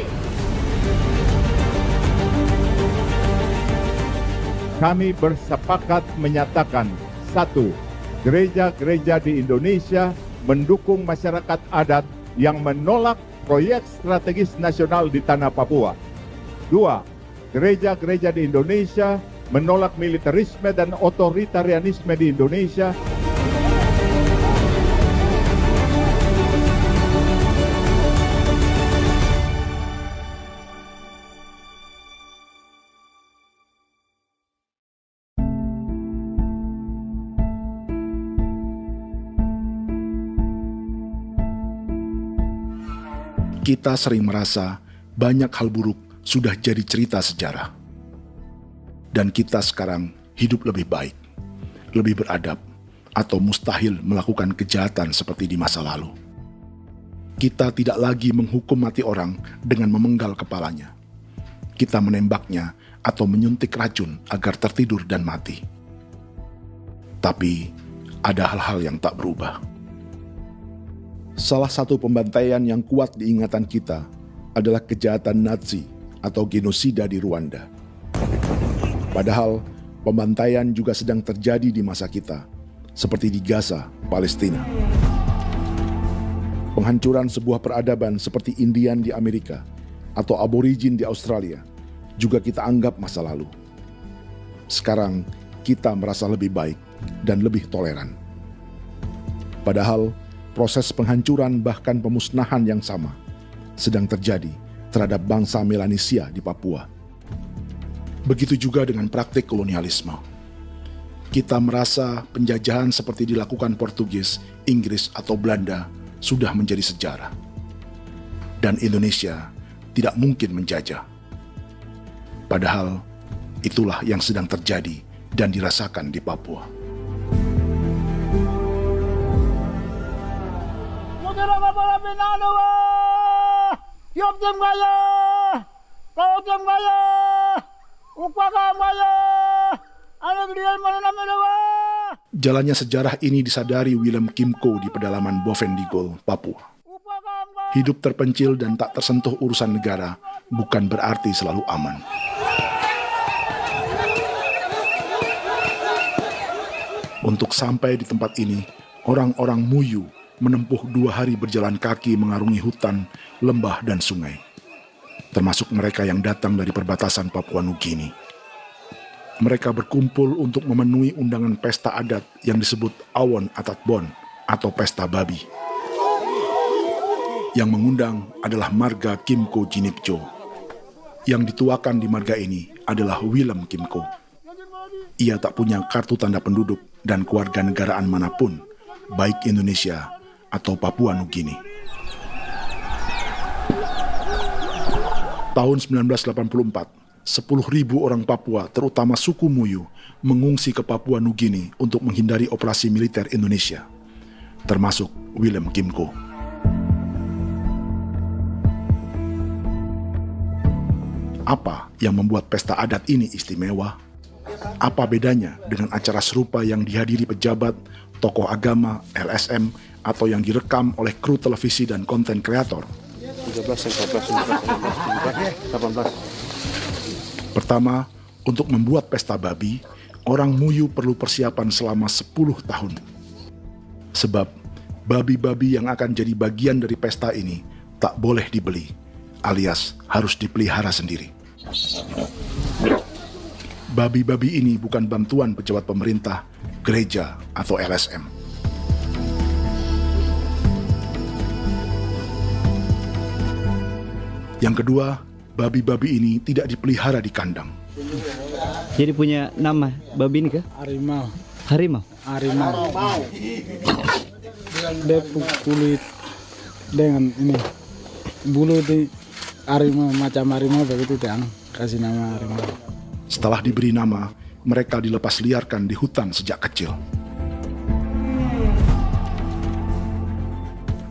Kami bersepakat menyatakan, 1. Gereja-gereja di Indonesia mendukung masyarakat adat yang menolak proyek strategis nasional di tanah Papua. 2. Gereja-gereja di Indonesia menolak militerisme dan otoritarianisme di Indonesia. Kita sering merasa banyak hal buruk sudah jadi cerita sejarah. Dan kita sekarang hidup lebih baik, lebih beradab, atau mustahil melakukan kejahatan seperti di masa lalu. Kita tidak lagi menghukum mati orang dengan memenggal kepalanya. Kita menembaknya atau menyuntik racun agar tertidur dan mati. Tapi ada hal-hal yang tak berubah. Salah satu pembantaian yang kuat di ingatan kita adalah kejahatan Nazi atau genosida di Rwanda. Padahal pembantaian juga sedang terjadi di masa kita, seperti di Gaza, Palestina. Penghancuran sebuah peradaban seperti Indian di Amerika atau aborigin di Australia juga kita anggap masa lalu. Sekarang kita merasa lebih baik dan lebih toleran. Padahal proses penghancuran bahkan pemusnahan yang sama sedang terjadi terhadap bangsa Melanesia di Papua. Begitu juga dengan praktik kolonialisme. Kita merasa penjajahan seperti dilakukan Portugis, Inggris, atau Belanda sudah menjadi sejarah. Dan Indonesia tidak mungkin menjajah. Padahal itulah yang sedang terjadi dan dirasakan di Papua. Jalannya sejarah ini disadari Willem Kimco di pedalaman Bovendigol, Papua. Hidup terpencil dan tak tersentuh urusan negara bukan berarti selalu aman. Untuk sampai di tempat ini, orang-orang Muyu menempuh 2 hari berjalan kaki mengarungi hutan, lembah, dan sungai. Termasuk mereka yang datang dari perbatasan Papua Nugini. Mereka berkumpul untuk memenuhi undangan pesta adat yang disebut Awon Atatbon atau Pesta Babi. Yang mengundang adalah marga Kimco Jinipjo. Yang dituakan di marga ini adalah Willem Kimco. Ia tak punya kartu tanda penduduk dan kewarganegaraan manapun, baik Indonesia atau Papua Nugini. Tahun 1984, 10.000 orang Papua, terutama suku Muyu, mengungsi ke Papua Nugini untuk menghindari operasi militer Indonesia, termasuk Willem Kimco. Apa yang membuat pesta adat ini istimewa? Apa bedanya dengan acara serupa yang dihadiri pejabat, tokoh agama, LSM, atau yang direkam oleh kru televisi dan konten kreator? 13, 14, 15, 18. Pertama, untuk membuat pesta babi, orang Muyu perlu persiapan selama 10 tahun. Sebab, babi-babi yang akan jadi bagian dari pesta ini tak boleh dibeli, alias harus dipelihara sendiri. Babi-babi ini bukan bantuan pejabat pemerintah, gereja, atau LSM. Yang kedua, babi-babi ini tidak dipelihara di kandang. Jadi punya nama babi ini kah? Harimau. Harimau? Harimau. Dia kulit dengan ini bulu di harimau, macam harimau begitu, dan kasih nama harimau. Setelah diberi nama, mereka dilepas liarkan di hutan sejak kecil.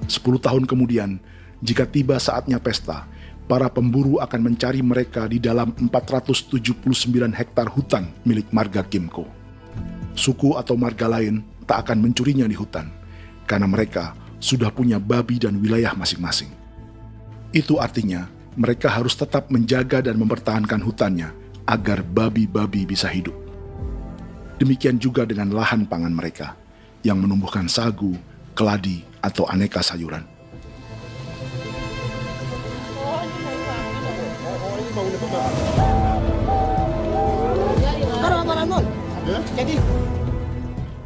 10 tahun kemudian, jika tiba saatnya pesta, para pemburu akan mencari mereka di dalam 479 hektar hutan milik marga Kimco. Suku atau marga lain tak akan mencurinya di hutan, karena mereka sudah punya babi dan wilayah masing-masing. Itu artinya, mereka harus tetap menjaga dan mempertahankan hutannya, agar babi-babi bisa hidup. Demikian juga dengan lahan pangan mereka, yang menumbuhkan sagu, keladi, atau aneka sayuran.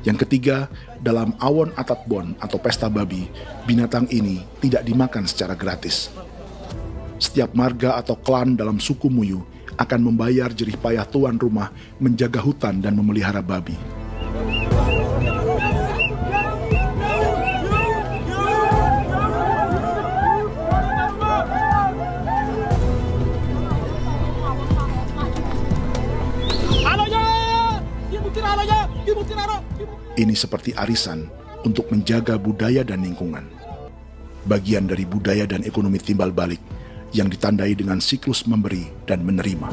Yang ketiga, dalam Awon Atatbon atau pesta babi, binatang ini tidak dimakan secara gratis. Setiap marga atau klan dalam suku Muyu akan membayar jerih payah tuan rumah menjaga hutan dan memelihara babi. Ini seperti arisan untuk menjaga budaya dan lingkungan. Bagian dari budaya dan ekonomi timbal balik yang ditandai dengan siklus memberi dan menerima.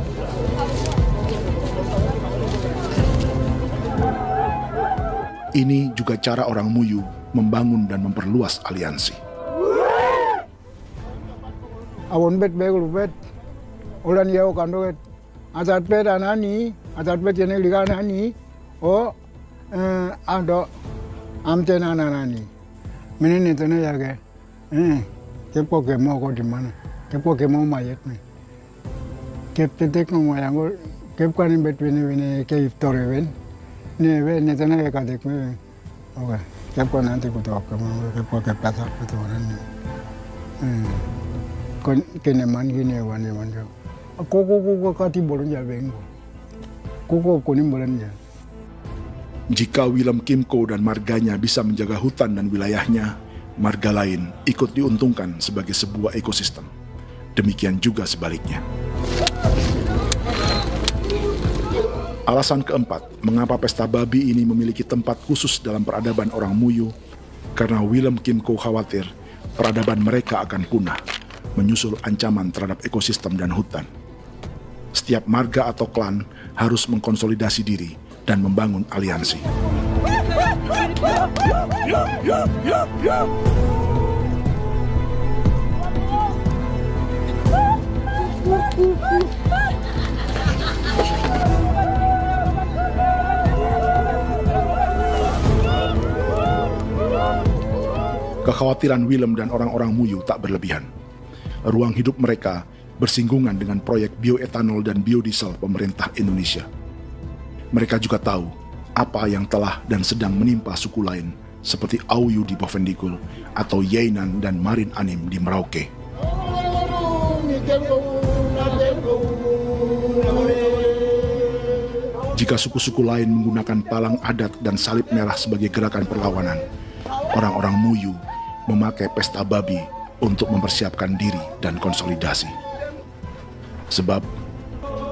Ini juga cara orang Muyu membangun dan memperluas aliansi. Awon bet begul bet, ulan yau kando bet, asat bet anani, asat bet jenis liga anani, ado amten anani, menini tu na jaga, kepo kemo ko di mana. Kepo kemo mayat nih. Kep tetek mau yang gue kep kan bet wini ke iftar event. Nih event nih tanah kadek nih. Oke. Kep kan nanti ku tahu kamu kepo kep pasar itu orang nih. Kon keneman gini wani. Koko kati bolon jabeng. Koko kuning bolon ja. Jika Willem Kimco dan marganya bisa menjaga hutan dan wilayahnya, marga lain ikut diuntungkan sebagai sebuah ekosistem. Demikian juga sebaliknya. Alasan keempat, mengapa pesta babi ini memiliki tempat khusus dalam peradaban orang Muyu, karena Willem Kim Ko khawatir peradaban mereka akan punah, menyusul ancaman terhadap ekosistem dan hutan. Setiap marga atau klan harus mengkonsolidasi diri dan membangun aliansi. Kekhawatiran Willem dan orang-orang Muyu tak berlebihan. Ruang hidup mereka bersinggungan dengan proyek bioetanol dan biodiesel pemerintah Indonesia. Mereka juga tahu apa yang telah dan sedang menimpa suku lain seperti Auyu di Bovendikul atau Yainan dan Marin Anim di Merauke. Jika suku-suku lain menggunakan palang adat dan salib merah sebagai gerakan perlawanan, orang-orang Muyu memakai pesta babi untuk mempersiapkan diri dan konsolidasi. Sebab,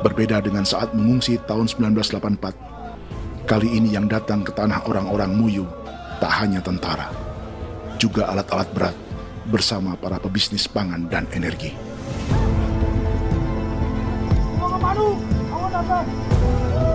berbeda dengan saat mengungsi tahun 1984, kali ini yang datang ke tanah orang-orang Muyu tak hanya tentara, juga alat-alat berat bersama para pebisnis pangan dan energi. Manu, awan atas.